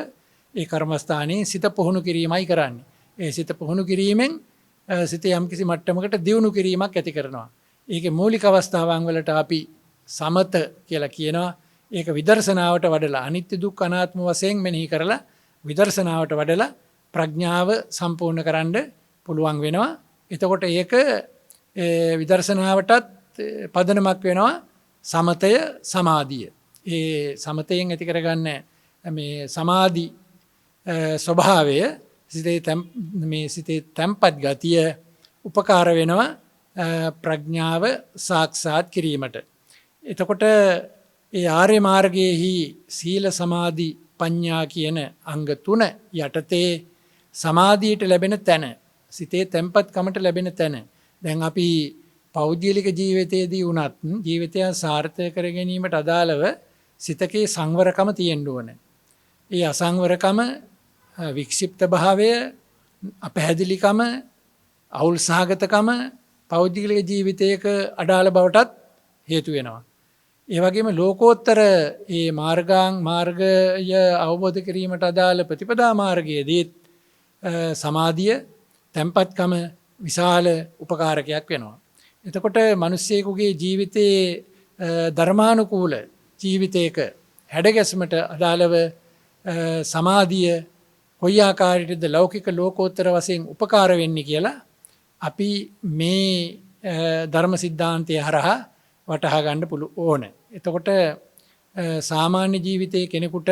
ඒ කර්මස්ථානයේ සිත පුහුණු කිරීමයි කරන්නේ. ඒ සිත පුහුණු කිරීමෙන් සිත යම්කිසි මට්ටමකට දියුණු කිරීමක් ඇති කරනවා. ඒකේ මූලික අවස්ථාවන් වලට අපි සමත කියලා කියනවා. ඒක විදර්ශනාවට වඩලා අනිත්‍ය දුක්ඛ අනාත්ම වශයෙන් මෙනෙහි කරලා විදර්ශනාවට වඩලා ප්‍රඥාව සම්පූර්ණ කරන්න පුළුවන් වෙනවා. එතකොට ඒක විදර්ශනාවටත් පදනමක් වෙනවා සමතය සමාධිය. ඒ සමතයෙන් ඇති කරගන්න මේ සමාධි ස්වභාවය සිතේ තැම්පත් ගතිය උපකාර වෙනවා ප්‍රඥාව සාක්ෂාත් කිරීමට. එතකොට ඒ ආර්ය මාර්ගයේහි සීල සමාධි පඤ්ඤා කියන අංග තුන යටතේ සමාධියට ලැබෙන තැන, සිතේ තැම්පත්කමට ලැබෙන තැන. දැන් අපි පෞද්ගලික ජීවිතයේදී වුණත් ජීවිතය සාර්ථක කර ගැනීමට අදාළව සිතකේ සංවරකම තියෙන්න ඕන. ඒ අසංවරකම, වික්ෂිප්ත භාවය, අපැහැදිලිකම, අවුල් සහගතකම පෞද්ගලික ජීවිතයක අඩාල බවටත් හේතු වෙනවා. ඒ වගේම ලෝකෝත්තර ඒ මාර්ගය අවබෝධ කිරීමට අදාළ ප්‍රතිපදා මාර්ගයේදී සමාධිය, තැම්පත්කම විශාල උපකාරකයක් වෙනවා. එතකොට මිනිස්සෙකුගේ ජීවිතයේ ධර්මානුකූල ජීවිතයක හැඩගැස්මට අදාළව සමාධිය කොයි ආකාරයකද ලෞකික ලෝකෝත්තර වශයෙන් උපකාර වෙන්නේ කියලා අපි මේ ධර්ම සිද්ධාන්තය හරහා වටහා ගන්න ඕන. එතකොට සාමාන්‍ය ජීවිතයේ කෙනෙකුට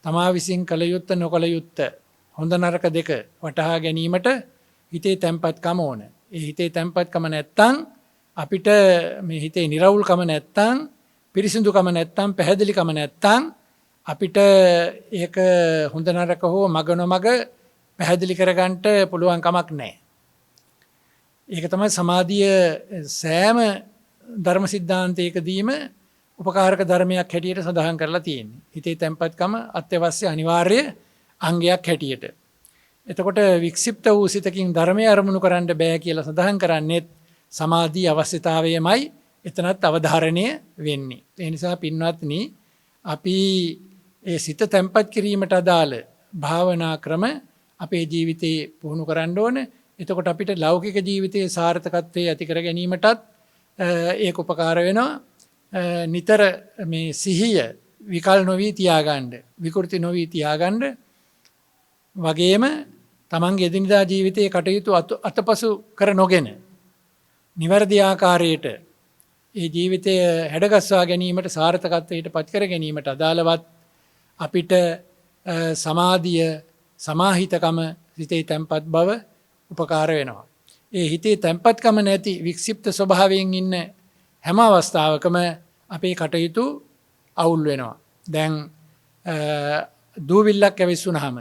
තමා විසින් කළ යුත්ත නොකළ යුත්ත හොඳ නරක දෙක වටහා ගැනීමට හිතේ තැම්පත්කම ඕන. ඒ හිතේ තැම්පත්කම නැත්තම් අපිට මේ හිතේ නිරවුල්කම නැත්තම් පිරිසිදුකම නැත්තම් පැහැදිලිකම නැත්තම් අපිට ඒක හොඳ නරක හෝ මග නොමග පැහැදිලි කරගන්නට පුළුවන් කමක් නැහැ. ඒක තමයි සමාධිය සෑම ධර්ම සිද්ධාන්තයකදීම උපකාරක ධර්මයක් හැටියට සඳහන් කරලා තියෙන්නේ. හිතේ තැන්පත්කම අත්‍යවශ්‍ය අනිවාර්ය අංගයක් හැටියට. එතකොට වික්ෂිප්ත වූ සිතකින් ධර්මය අරමුණු කරන්න බෑ කියලා සඳහන් කරන්නේත් සමාධී අවශ්‍යතාවයමයි එතනත් අවධාරණය වෙන්නේ. ඒ නිසා පින්වත්නි අපි ඒ සිත තැන්පත් කිරීමට අදාළ භාවනා ක්‍රම අපේ ජීවිතේ පුහුණු කරන්න ඕන. එතකොට අපිට ලෞකික ජීවිතයේ සාර්ථකත්වයේ ඇති කර ගැනීමටත් ඒක උපකාර වෙනවා. නිතර මේ සිහිය විකල් නොවී තියාගන්න, විකෘති නොවී තියාගන්න වගේම තමන්ගේ එදිනදා ජීවිතයේ කටයුතු අතපසු කර නොගෙන නිවැරදි ආකාරයට ඒ ජීවිතය හැඩගස්වා ගැනීමට සාර්ථකත්වයට පත් කර ගැනීමට අදාළවත් අපිට සමාධිය සමාහිතකම හිතේ තැන්පත් බව උපකාර වෙනවා. ඒ හිතේ තැන්පත්කම නැති වික්ෂිප්ත ස්වභාවයෙන් ඉන්න හැම අවස්ථාවකම අපේ කටයුතු අවුල් වෙනවා. දැන් දූවිල්ලක් ඇවිස්සුනහම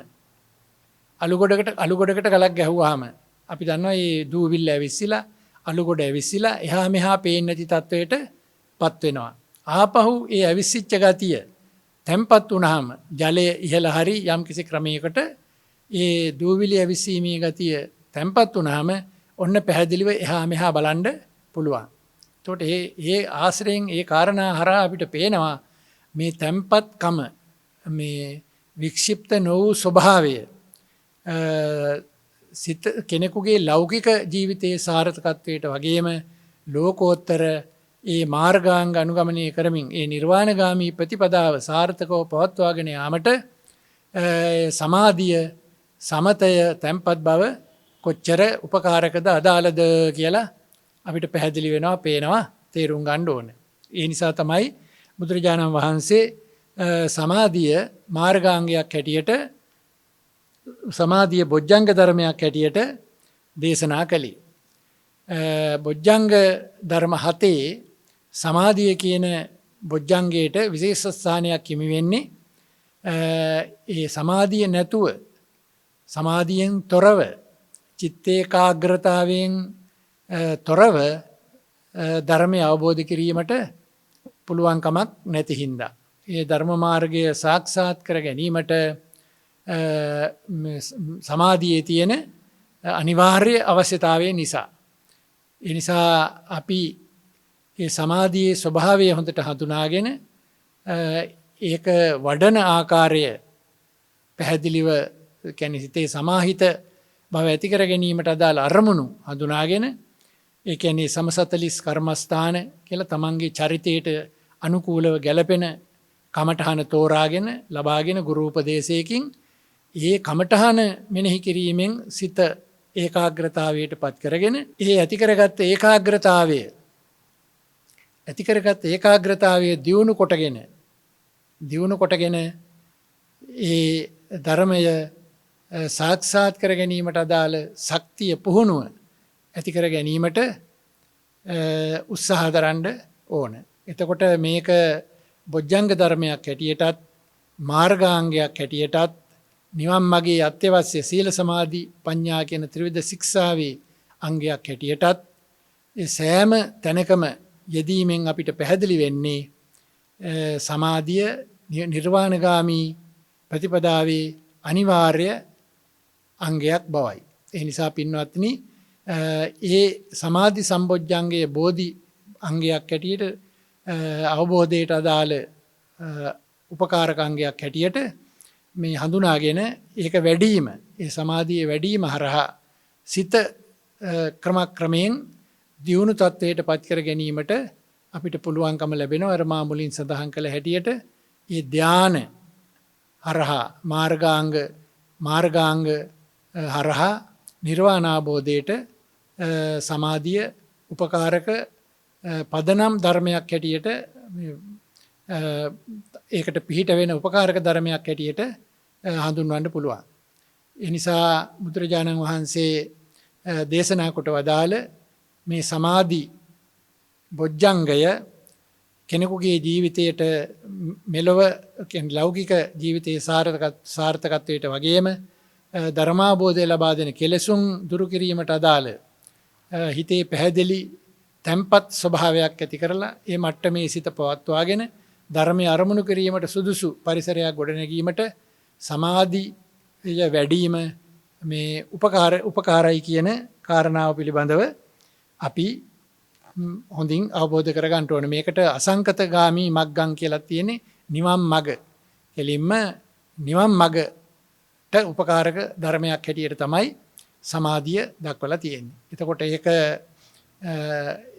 අලුගොඩකට ගලක් ගැහුවාම අපි දන්නවා මේ දූවිල්ල ඇවිස්සලා අලුගොඩ ඇවිස්සලා එහා මෙහා පේන්නේ නැති තත්වයට පත් වෙනවා. ආපහු ඒ ඇවිස්සිච්ච ගතිය තැම්පත් වුණාම ජලය ඉහළ හරි යම් කිසි ක්‍රමයකට ඒ දූවිලි ඇවිස්සීමේ ගතිය තැම්පත් වුණාම ඔන්න පැහැදිලිව එහා මෙහා බලන්න පුළුවන්. එතකොට ඒ ආශ්‍රයෙන් ඒ කාරණා හරහා අපිට පේනවා මේ තැම්පත්කම මේ වික්ෂිප්ත නොවූ ස්වභාවය සිත කෙනෙකුගේ ලෞකික ජීවිතයේ සාර්ථකත්වයට වගේම ලෝකෝත්තර ඒ මාර්ගාංග අනුගමනය කරමින් ඒ නිර්වාණගාමී ප්‍රතිපදාව සාර්ථකව පවත්වාගෙන යාමට සමාධිය සමතය තැන්පත් බව කොච්චර උපකාරකද අදාළද කියලා අපිට පැහැදිලි වෙනවා, පේනවා, තේරුම් ගන්න ඕන. ඒ නිසා තමයි බුදුරජාණන් වහන්සේ සමාධිය මාර්ගාංගයක් හැටියට සමාධිය බොජ්ජංග ධර්මයක් හැටියට දේශනා කළේ. බොජ්ජංග ධර්ම 7 සමාධිය කියන බොජ්ජංගයට විශේෂ ස්ථානයක් හිමි වෙන්නේ ඒ සමාධිය නැතුව සමාධියෙන් තොරව චිත්තේකාග්‍රතාවයෙන් තොරව ධර්මය අවබෝධ කිරීමට පුළුවන් කමක් නැති හින්දා ඒ ධර්ම මාර්ගය සාක්ෂාත් කර ගැනීමට සමාධියේ තියෙන අනිවාර්ය අවශ්‍යතාවය නිසා. ඒ නිසා අපි ඒ සමාධියේ ස්වභාවය හොඳට හඳුනාගෙන ඒක වඩන ආකාරය පැහැදිලිව කියන්නේ හිතේ සමාහිත බව ඇති කර ගැනීමට අදාළ අරමුණු හඳුනාගෙන ඒ කියන්නේ සමසතලිස් කර්මස්ථාන කියලා තමන්ගේ චරිතයට අනුකූලව ගැලපෙන කමඨහන තෝරාගෙන ලබාගෙන ගුරු උපදේශයකින් ඒ කමඨහන මෙනෙහි කිරීමෙන් සිත ඒකාග්‍රතාවයට පත් කරගෙන ඒ ඇති කරගත් ඒකාග්‍රතාවය දියුණු කොටගෙන ඒ ධර්මය සාක්ෂාත් කර ගැනීමට අදාළ ශක්තිය පුහුණුව ඇති කර ගැනීමට උත්සාහ දරන්න ඕන. එතකොට මේක බොජ්ජංග ධර්මයක් හැටියටත් මාර්ගාංගයක් හැටියටත් නිවන් මගේ අත්‍යවශ්‍ය සීල සමාධි ප්‍රඥා කියන ත්‍රිවිධ ශික්ෂාවේ අංගයක් හැටියටත් ඒ සෑම තැනකම යෙදීමෙන් අපිට පැහැදිලි වෙන්නේ සමාධිය නිර්වාණගාමී ප්‍රතිපදාවේ අනිවාර්ය අංගයක් බවයි. ඒ නිසා පින්වත්නි ඒ සමාධි සම්බොජ්ජංගයේ බෝධි අංගයක් හැටියට අවබෝධයට අදාළ උපකාරක අංගයක් හැටියට මේ හඳුනාගෙන ඒක වැඩිම ඒ සමාධියේ වැඩිම හරහා සිත ක්‍රමක්‍රමයෙන් දියුණු තත්වයට පත් කර ගැනීමට අපිට පුළුවන්කම ලැබෙනවා. අර මා මුලින් සඳහන් කළ හැටියට ඒ ධාන හරහා මාර්ගාංග හරහා නිර්වාණ අවබෝධයට සමාධිය උපකාරක පදනම් ධර්මයක් හැටියට ඒකට පිහිට වෙන උපකාරක ධර්මයක් හැටියට හඳුන්වන්න පුළුවන්. ඒ නිසා බුදුරජාණන් වහන්සේ දේශනා කොට වදාළ මේ සමාධි බොජ්ජංගය කෙනෙකුගේ ජීවිතයට මෙලොව ලෞකික ජීවිතයේ සාර්ථකත්වයට වගේම ධර්මාබෝධය ලබා දෙන කෙලෙසුන් දුරු කිරීමට අදාළ හිතේ පැහැදිලි තැන්පත් ස්වභාවයක් ඇති කරලා ඒ මට්ටමේ සිත පවත්වාගෙන ධර්මය අරමුණු කිරීමට සුදුසු පරිසරයක් ගොඩනැගීමට සමාධිය වැඩිම මේ උපකාරයි කියන කාරණාව පිළිබඳව අපි හොඳින් අවබෝධ කරගන්න ඕනේ. මේකට අසංකතගාමී මග්ගං කියලා තියෙන්නේ නිවන් මඟ. කෙලින්ම නිවන් මඟට උපකාරක ධර්මයක් හැටියට තමයි සමාධිය දක්වලා තියෙන්නේ. එතකොට ඒක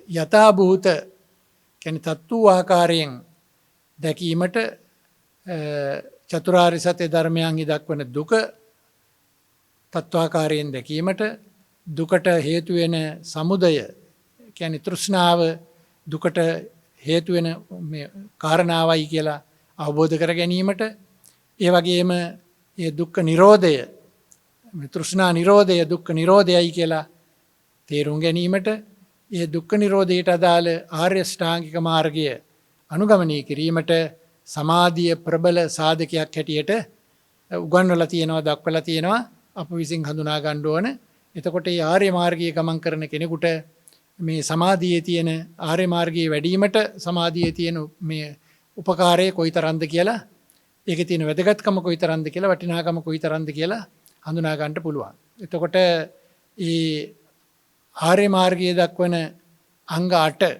යථාභූත කියන්නේ තත්ත්ව ආකාරයෙන් දැකීමට චතුරාර්ය සත්‍ය ධර්මයන්හි දක්වන දුක තත්ත්වාකාරයෙන් දැකීමට දුකට හේතු වෙන සමුදය කියන්නේ තෘෂ්ණාව දුකට හේතු වෙන කාරණාවයි කියලා අවබෝධ කර ගැනීමට ඒ වගේම ඒ දුක්ඛ නිරෝධය තෘෂ්ණා නිරෝධය දුක්ඛ නිරෝධයයි කියලා තේරුම් ගැනීමට ඒ දුක්ඛ නිරෝධයට අදාළ ආර්ය ශ්‍රාංගික මාර්ගය අනුගමනය කිරීමට සමාධිය ප්‍රබල සාධකයක් හැටියට උගන්වලා තියෙනවා දක්වලා තියෙනවා අප විසින් හඳුනා ගන්න ඕන. එතකොට මේ ආර්ය මාර්ගයේ ගමන් කරන කෙනෙකුට මේ සමාධියේ තියෙන ආර්ය මාර්ගයේ වැඩිවීමට සමාධියේ තියෙන මේ උපකාරය කොයිතරම්ද කියලා ඒකේ තියෙන වැදගත්කම කොයිතරම්ද කියලා වටිනාකම කොයිතරම්ද කියලා හඳුනා ගන්න පුළුවන්. එතකොට මේ ආර්ය මාර්ගයේ දක්වන අංග 8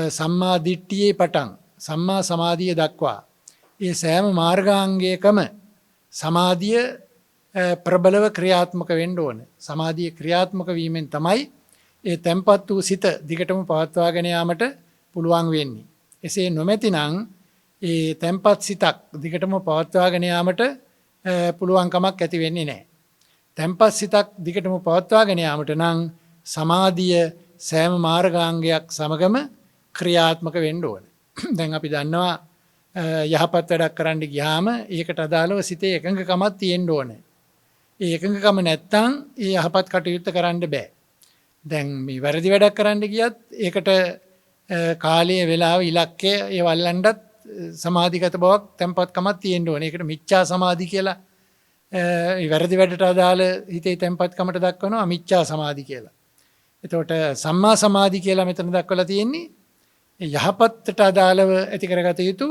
සම්මා දිට්ඨියේ පටන් සම්මා සමාධිය දක්වා ඒ සෑම මාර්ගාංගයකම සමාධිය ප්‍රබලව ක්‍රියාත්මක වෙන්න ඕන. සමාධිය ක්‍රියාත්මක වීමෙන් තමයි ඒ තැන්පත් වූ සිත දිගටම පවත්වාගෙන යාමට පුළුවන් වෙන්නේ. එසේ නොමැතිනම් ඒ තැන්පත් සිතක් දිගටම පවත්වාගෙන යාමට පුළුවන් කමක් ඇති වෙන්නේ නැහැ. තැන්පත් සිතක් දිගටම පවත්වාගෙන යාමට නම් සමාධිය සෑම මාර්ගාංගයක් සමගම ක්‍රියාත්මක වෙන්න ඕන. දැන් අපි දන්නවා යහපත් වැඩක් කරන්න ගියාම ඒකට අදාළව සිතේ එකඟකමක් තියෙන්න ඕනේ. ඒ එකඟකම නැත්තම් ඒ යහපත් කටයුත්ත කරන්න බෑ. දැන් මේ වැරදි වැඩක් කරන්න ගියත් ඒකට කාලයේ වෙලාව ඉලක්කය ඒ වල්ලන්නත් සමාධිගත බවක් තැන්පත්කමක් තියෙන්න ඕනේ. ඒකට මිච්ඡා සමාධි කියලා වැරදි වැඩට අදාළ හිතේ තැන්පත්කමට දක්වනවා මිච්ඡා සමාධි කියලා. එතකොට සම්මා සමාධි කියලා මෙතන දක්වලා තියෙන්නේ යහපත්ට අදාළව ඇති කරගත යුතු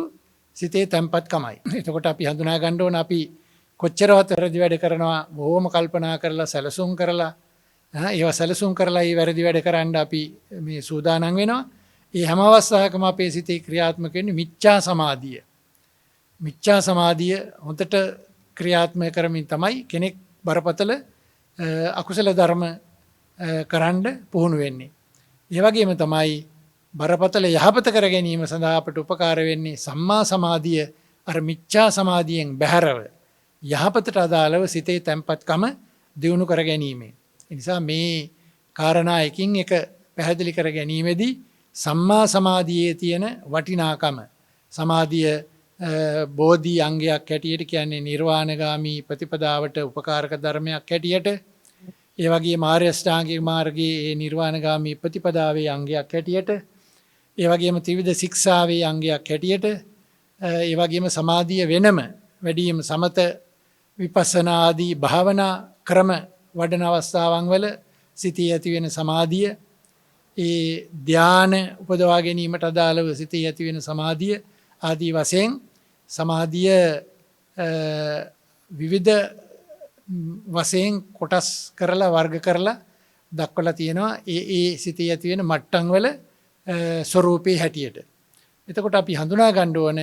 සිතේ තැන්පත්කමයි. එතකොට අපි හඳුනා ගන්න ඕන අපි කොච්චරවත් වැරදි වැඩ කරනවා බොහොම කල්පනා කරලා සැලසුම් කරලා ඒවා සැලසුම් කරලා මේ වැරදි වැඩ කරන්න අපි මේ සූදානම් වෙනවා. ඒ හැම අවස්ථාවකම අපේ සිතේ ක්‍රියාත්මක වෙන්නේ මිච්ඡා සමාධිය. මිච්ඡා සමාධිය හොඳට ක්‍රියාත්මක කරමින් තමයි කෙනෙක් බරපතල අකුසල ධර්ම කරන්න පුහුණු වෙන්නේ. ඒ වගේම තමයි බරපතල යහපත කර ගැනීම සඳහා අපට උපකාර වෙන්නේ සම්මා සමාධිය අර මිච්ඡා සමාධියෙන් බැහැරව යහපතට අදාළව සිතේ තැන්පත්කම දියුණු කර ගැනීමෙන්. ඒ නිසා මේ කාරණා එකින් එක පැහැදිලි කර ගැනීමේදී සම්මා සමාධියේ තියෙන වටිනාකම සමාධිය බෝධි අංගයක් හැටියට කියන්නේ නිර්වාණගාමී ප්‍රතිපදාවට උපකාරක ධර්මයක් හැටියට ඒ වගේම ආර්ය අෂ්ටාංගික මාර්ගයේ නිර්වාණගාමී ප්‍රතිපදාවේ අංගයක් හැටියට ඒ වගේම ත්‍රිවිධ ශික්ෂාවේ අංගයක් හැටියට ඒ වගේම සමාධිය වෙනම වැඩිම සමත විපස්සනා ආදී භාවනා ක්‍රම වඩන අවස්ථාවන් වල සිතේ ඇති වෙන සමාධිය ඒ ධාන උපදවා ගැනීමට අදාළව සිතේ ඇති වෙන සමාධිය ආදී වශයෙන් සමාධිය විවිධ වශයෙන් කොටස් කරලා වර්ග කරලා දක්වලා තියෙනවා ඒ සිතේ ඇති වෙන මට්ටම් වල ස්වરૂපේ හැටියට. එතකොට අපි හඳුනා ගන්න ඕන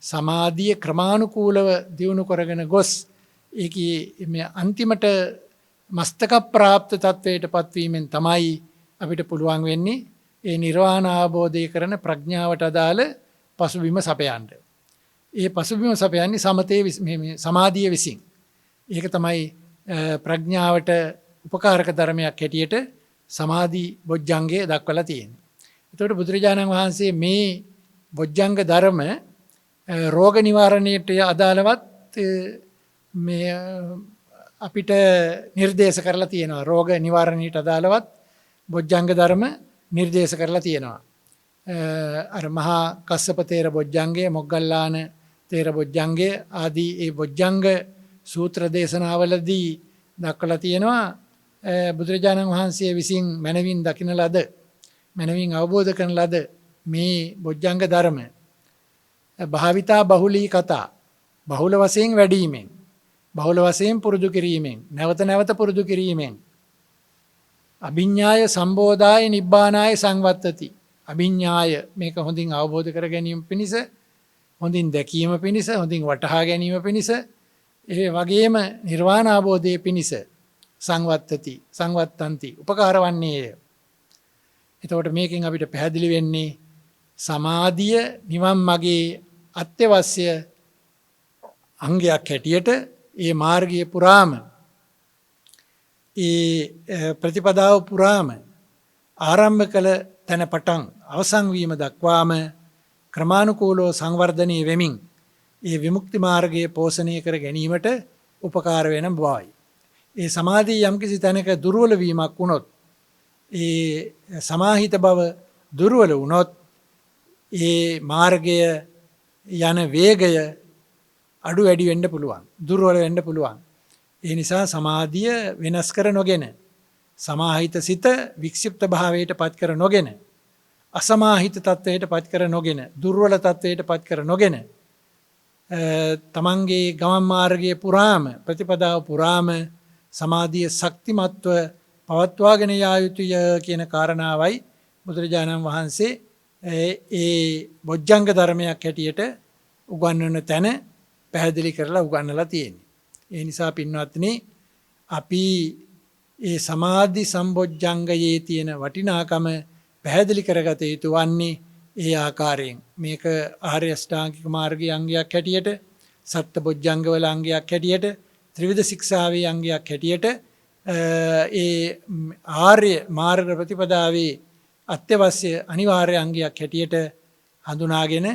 සමාධිය ක්‍රමානුකූලව දියුණු කරගෙන ගොස් ඒකේ මේ අන්තිමට මස්තක ප්‍රාප්ත තත්වයට පත්වීමෙන් තමයි අපිට පුළුවන් වෙන්නේ ඒ නිර්වාණ අවබෝධය කරන ප්‍රඥාවට අදාළ පසුබිම සපයන්න. ඒ පසුබිම සපයන්නේ සමතේ සමාධිය විසින්. ඒක තමයි ප්‍රඥාවට උපකාරක ධර්මයක් හැටියට සමාධි බොජ්ජංගය දක්වලා තියෙන්නේ. එතකොට බුදුරජාණන් වහන්සේ මේ බොජ්ජංග ධර්ම රෝග නිවාරණයට අදාළවත් මේ අපිට නිර්දේශ කරලා තියෙනවා. රෝග නිවාරණයට අදාළවත් බොජ්ජංග ධර්ම නිර්දේශ කරලා තියෙනවා. අර මහා කස්සප තේර බොජ්ජංගය, මොග්ගල්ලාන තේර බොජ්ජංගය ආදී ඒ බොජ්ජංග සූත්‍ර දේශනාවලදී දක්වලා තියෙනවා බුදුරජාණන් වහන්සේ විසින් මනවින් දකින ලද, මනවින් අවබෝධ කරන ලද මේ බොජ්ජංග ධර්ම භාවිතා බහුලී කතා, බහුල වශයෙන් වැඩීමෙන්, බහුල වශයෙන් පුරුදු කිරීමෙන්, නැවත නැවත පුරුදු කිරීමෙන් අභිඤ්ඤාය සම්බෝධාය නිබ්බානාය සංවත්තති. අභිඤ්ඤාය මේක හොඳින් අවබෝධ කර ගැනීම පිණිස, හොඳින් දැකීම පිණිස, හොඳින් වටහා ගැනීම පිණිස, ඒ වගේම නිර්වාණ අවබෝධය පිණිස සංවත්තති, සංවත්තන්ති උපකාර වන්නේය. එතකොට මේකෙන් අපිට පැහැදිලි වෙන්නේ සමාධිය නිවන් මගේ අත්‍යවශ්‍ය අංගයක් හැටියට ඒ මාර්ගය පුරාම, ඒ ප්‍රතිපදාව පුරාම ආරම්භ කළ තැන පටන් අවසන් වීම දක්වාම ක්‍රමානුකූලව සංවර්ධනය වෙමින් ඒ විමුක්ති මාර්ගයේ පෝෂණය කර ගැනීමට උපකාර වෙන බවයි. ඒ සමාධිය යම්කිසි තැනක දුර්වල වීමක් වුණොත්, ඒ සමාහිත බව දුර්වල වුණොත්, ඒ මාර්ගය යන වේගය අඩු වැඩි වෙන්න පුළුවන්, දුර්වල වෙන්න පුළුවන්. ඒ නිසා සමාධිය වෙනස් කර නොගෙන, සමාහිත සිත වික්ෂිප්ත භාවයට පත් කර නොගෙන, අසමාහිත තත්වයට පත් කර නොගෙන, දුර්වල තත්වයට පත් කර නොගෙන, තමන්ගේ ගමන් මාර්ගයේ පුරාම, ප්‍රතිපදාව පුරාම සමාධිය ශක්තිමත්ව පවත්වාගෙන යා යුතුය කියන කාරණාවයි බුදුරජාණන් වහන්සේ ඒ බොජ්ජංග ධර්මයක් හැටියට උගන්වන තැන පැහැදිලි කරලා උගන්වලා තියෙන්නේ. ඒ නිසා පින්වත්නි, අපි ඒ සමාධි සම්බොජ්ජංගයේ තියෙන වටිනාකම පැහැදිලි කරගත යුතු වන්නේ ඒ ආකාරයෙන්. මේක ආර්ය අෂ්ටාංගික මාර්ගයේ අංගයක් හැටියට, සත්‍ය බොජ්ජංගවල අංගයක් හැටියට, ත්‍රිවිධ ශික්ෂාවේ අංගයක් හැටියට, ඒ ආර්ය මාර්ග ප්‍රතිපදාවේ අත්‍යවශ්‍ය අනිවාර්ය අංගයක් හැටියට හඳුනාගෙන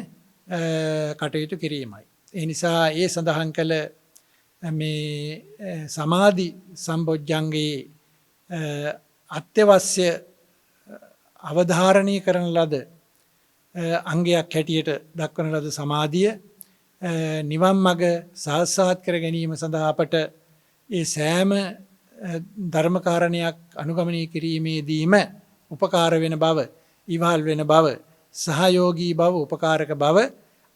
කටයුතු කිරීමයි. ඒ නිසා ඒ සඳහන් කළ මේ සමාධි සම්බොජ්ජංගයේ අත්‍යවශ්‍ය අවධාරණය කරන ලද අංගයක් හැටියට දක්වන ලද සමාධිය නිවන් මඟ සාක්ෂාත් කර ගැනීම සඳහා අපට ඒ සෑම ධර්මකාරණයක් අනුගමනය කිරීමේදීම උපකාර වෙන බව, ඉවහල් වෙන බව, සහයෝගී බව, උපකාරක බව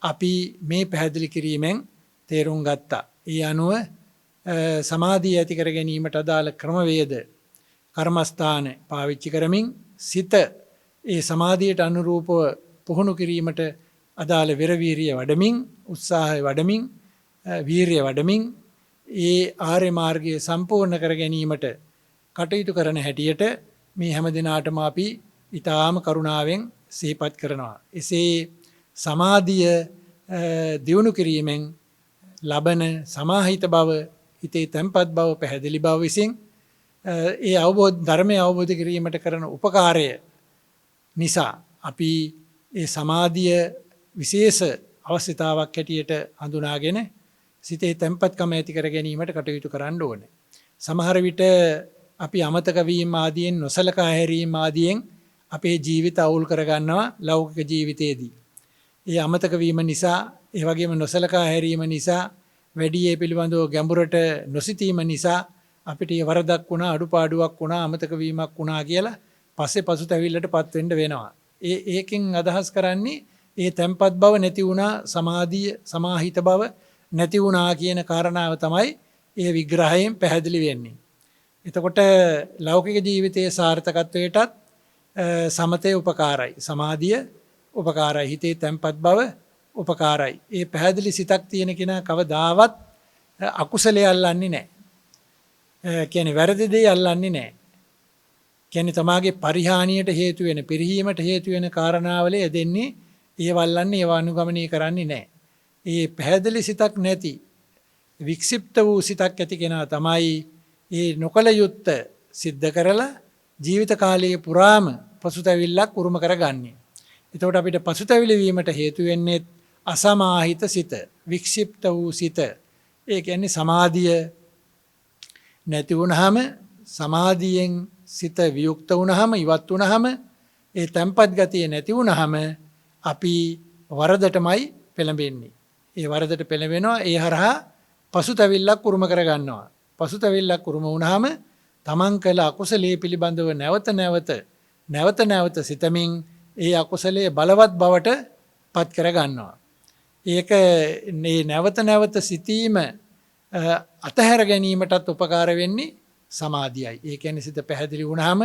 අපි මේ පැහැදිලි කිරීමෙන් තේරුම් ගත්තා. ඒ අනුව සමාධිය ඇති කර ගැනීමට අදාළ ක්‍රමවේද, කර්මස්ථාන පාවිච්චි කරමින් සිත ඒ සමාධියට අනුරූපව පුහුණු කිරීමට අදාළ වෙරවීරිය වඩමින්, උත්සාහය වඩමින්, වීරිය වඩමින් ඒ ආර්ය මාර්ගය සම්පූර්ණ කර ගැනීමට කටයුතු කරන හැටියට මේ හැම දිනාටම අපි ඊටාම කරුණාවෙන් සිහිපත් කරනවා. එසේ සමාධිය දියුණු කිරීමෙන් ලබන සමාහිත බව, හිතේ තැන්පත් බව, පැහැදිලි බව විසින් ඒ ධර්මය අවබෝධ කිරීමට කරන උපකාරය නිසා අපි ඒ සමාධිය විශේෂ අවශ්‍යතාවක් හැටියට හඳුනාගෙන සිතේ තැන්පත්කම ඇති කර ගැනීමට කටයුතු කරන්න ඕනේ. සමහර විට අපි අමතක වීම ආදියෙන්, නොසලකා හැරීම ආදියෙන් අපේ ජීවිත අවුල් කරගන්නවා ලෞකික ජීවිතයේදී. ඒ අමතක වීම නිසා, ඒ වගේම නොසලකා හැරීම නිසා, වැඩි ඒ පිළිබඳව ගැඹුරට නොසිතීම නිසා අපිට වරදක් වුණා, අඩුපාඩුවක් වුණා, අමතක වීමක් වුණා කියලා පස්සේ පසුතැවිල්ලට පත් වෙන්න වෙනවා. ඒකෙන් අදහස් කරන්නේ ඒ තැන්පත් බව නැති වුණා, සමාධිය, සමාහිත බව නැති වුණා කියන කාරණාව තමයි ඒ විග්‍රහයෙන් පැහැදිලි වෙන්නේ. එතකොට ලෞකික ජීවිතයේ සාර්ථකත්වයටත් සමතේ උපකාරයි, සමාධිය උපකාරයි, හිතේ තැන්පත් බව උපකාරයි. ඒ පැහැදිලි සිතක් තියෙන කෙනා කවදාවත් අකුසලයේ අල්ලන්නේ නැහැ. කියන්නේ වැරදි දේ අල්ලන්නේ නැහැ. කියන්නේ තමාගේ පරිහානියට හේතු වෙන, පිරිහීමට හේතු වෙන කාරණාවල යෙදෙන්නේ, ඒව අල්ලන්නේ, ඒව අනුගමනය කරන්නේ නැහැ. ඒ පැහැදිලි සිතක් නැති, වික්ෂිප්ත වූ සිතක් ඇති කෙනා තමයි ඒ නොකල යුත්ත සිද්ධ කරලා ජීවිත කාලයේ පුරාම පසුතැවිල්ලක් උරුම කරගන්නේ. එතකොට අපිට පසුතැවිලි වීමට හේතු වෙන්නේ අසමාහිත සිත, වික්ෂිප්ත වූ සිත. ඒ කියන්නේ සමාධිය නැති වුණාම, සමාධියෙන් සිත වියුක්ත වුණාම, ඉවත් වුණාම ඒ තැම්පත් ගතිය නැති වුණාම අපි වරදටමයි පෙළඹෙන්නේ. ඒ වරදට පෙළඹෙනවා ඒ හරහා පසුතැවිල්ලක් උරුම කරගන්නවා. පසුතැවිල්ලක් උරුම වුණාම තමන් කළ අකුසලයේ පිළිබඳව නැවත නැවත සිතමින් ඒ අකුසලයේ බලවත් බවට පත් කරගන්නවා. ඒක මේ නැවත නැවත සිතීම අතහැර ගැනීමටත් උපකාර වෙන්නේ සමාධියයි. ඒ කියන්නේ සිත පැහැදිලි වුණාම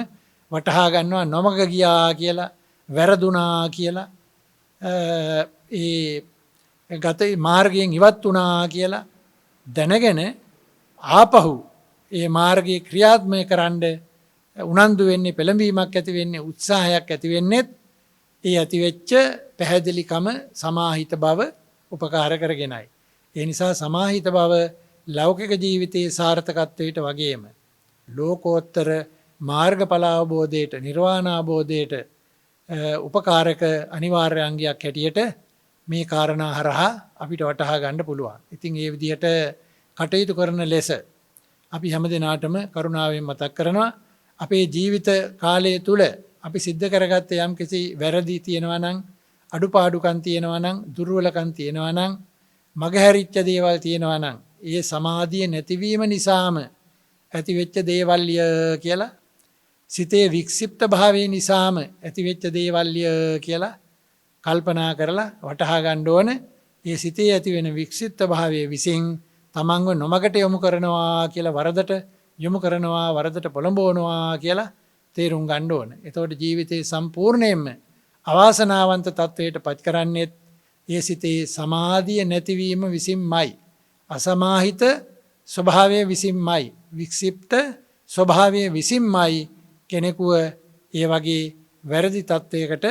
වටහා ගන්නවා නොමග ගියා කියලා, වැරදුනා කියලා, ඒ ගත මාර්ගයෙන් ඉවත් වුණා කියලා දැනගෙන ආපහු ඒ මාර්ගයේ ක්‍රියාත්මක කරන්න උනන්දු වෙන්නේ, පෙළඹීමක් ඇති වෙන්නේ, උත්සාහයක් ඇති වෙන්නේ ඒ ඇතිවෙච්ච පැහැදිලිකම සමාහිත බව උපකාර කරගෙනයි. ඒ නිසා සමාහිත බව ලෞකික ජීවිතයේ සාර්ථකත්වයට වගේම ලෝකෝත්තර මාර්ගඵල අවබෝධයට, නිර්වාණ අවබෝධයට උපකාරක අනිවාර්ය අංගයක් හැටියට මේ කාරණා හරහා අපිට වටහා ගන්න පුළුවන්. ඉතින් ඒ විදිහට කටයුතු කරන ලෙස අපි හැම දිනාටම කරුණාවෙන් මතක් කරනවා අපේ ජීවිත කාලය තුල අපි සිද්ධ කරගත්ත යම් කිසි වැරදි තියෙනවා නම්, අඩුපාඩුකම් තියෙනවා නම්, දුර්වලකම් තියෙනවා නම්, මගහැරිච්ච දේවල් තියෙනවා නම් ඒ සමාධිය නැතිවීම නිසාම ඇතිවෙච්ච දේවල්ය කියලා, සිතේ වික්ෂිප්ත භාවය නිසාම ඇතිවෙච්ච දේවල්ය කියලා කල්පනා කරලා වටහා ගන්න ඕන. ඒ සිතේ ඇතිවෙන වික්ෂිප්ත භාවය විසින් තමන්ව නොමගට යොමු කරනවා කියලා, වරදට යොමු කරනවා, වරදට පොළඹවනවා කියලා තේරුම් ගන්න ඕන. එතකොට ජීවිතේ සම්පූර්ණයෙන්ම අවාසනාවන්ත තත්වයට පත් කරන්නේත් ඒ සිතේ සමාධිය නැතිවීම විසින්මයි. අසමාහිත ස්වභාවය විසින්මයි, වික්ෂිප්ත ස්වභාවය විසින්මයි කෙනෙකුව ඒ වගේ වැරදි තත්වයකට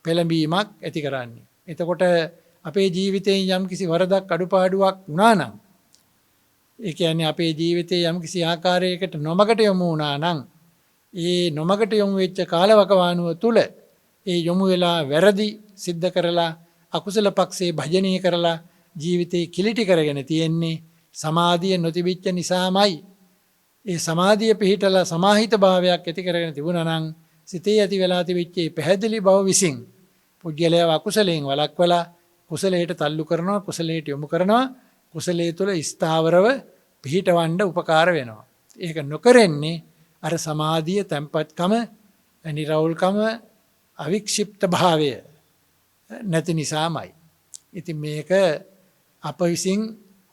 පෙළඹීමක් ඇති කරන්නේ. එතකොට අපේ ජීවිතයෙන් යම් කිසි වරදක්, අඩුපාඩුවක් වුණා නම්, ඒ කියන්නේ අපේ ජීවිතයේ යම් කිසි ආකාරයකට නොමගට යොමු වුණා නම්, ඒ නොමගට යොමු වෙච්ච කාලවකවානුව තුල ඒ යොමු වෙලා වැරදි සිද්ධ කරලා, අකුසල පක්ෂේ භජනය කරලා ජීවිතේ කිලිටි කරගෙන තියෙන්නේ සමාධිය නොතිබිච්ච නිසාමයි. ඒ සමාධිය පිහිටලා සමාහිත භාවයක් ඇති කරගෙන තිබුණා නම් සිතේ ඇති වෙලා තිබිච්ච පැහැදිලි බව විසින් පුද්ගලයා අකුසලයෙන් වළක්වලා කුසලයට තල්ලු කරනවා, කුසලයට යොමු කරනවා, කුසලයේ තුල ස්ථාවරව පිහිටවන්න උපකාර වෙනවා. ඒක නොකරන්නේ අර සමාධිය, තැම්පත්කම, නිරවුල්කම, අවික්ෂිප්ත භාවය නැති නිසාමයි. ඉතින් මේක අප විසින්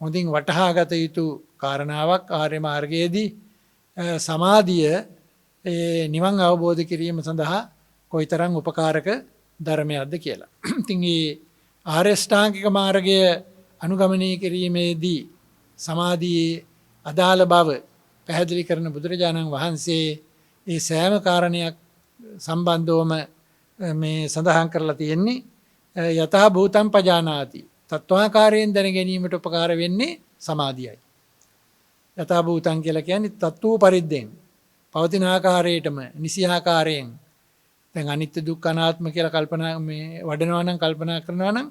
හොඳින් වටහා ගත යුතු කාරණාවක්. ආර්ය මාර්ගයේදී සමාධිය නිවන් අවබෝධ කිරීම සඳහා කොයිතරම් උපකාරක ධර්මයක්ද කියලා. ඉතින් මේ ආර්ය ශ්‍රාංගික මාර්ගය අනුගමනය කිරීමේදී සමාධියේ අදාළ බව පැහැදිලි කරන බුදුරජාණන් වහන්සේ ඒ සෑම කාරණයක් සම්බන්ධවම මේ සඳහන් කරලා තියෙන්නේ යතහ භූතං පජානාති. තත්වාකාරයෙන් දැන ගැනීමට උපකාර වෙන්නේ සමාධියයි. යතහ භූතං කියලා කියන්නේ තත්ත්ව පරිද්දෙන්, පවතින ආකාරයටම නිසි ආකාරයෙන්. දැන් අනිත්‍ය දුක්ඛ අනාත්ම කියලා කල්පනා මේ වඩනවා නම්, කල්පනා කරනවා නම්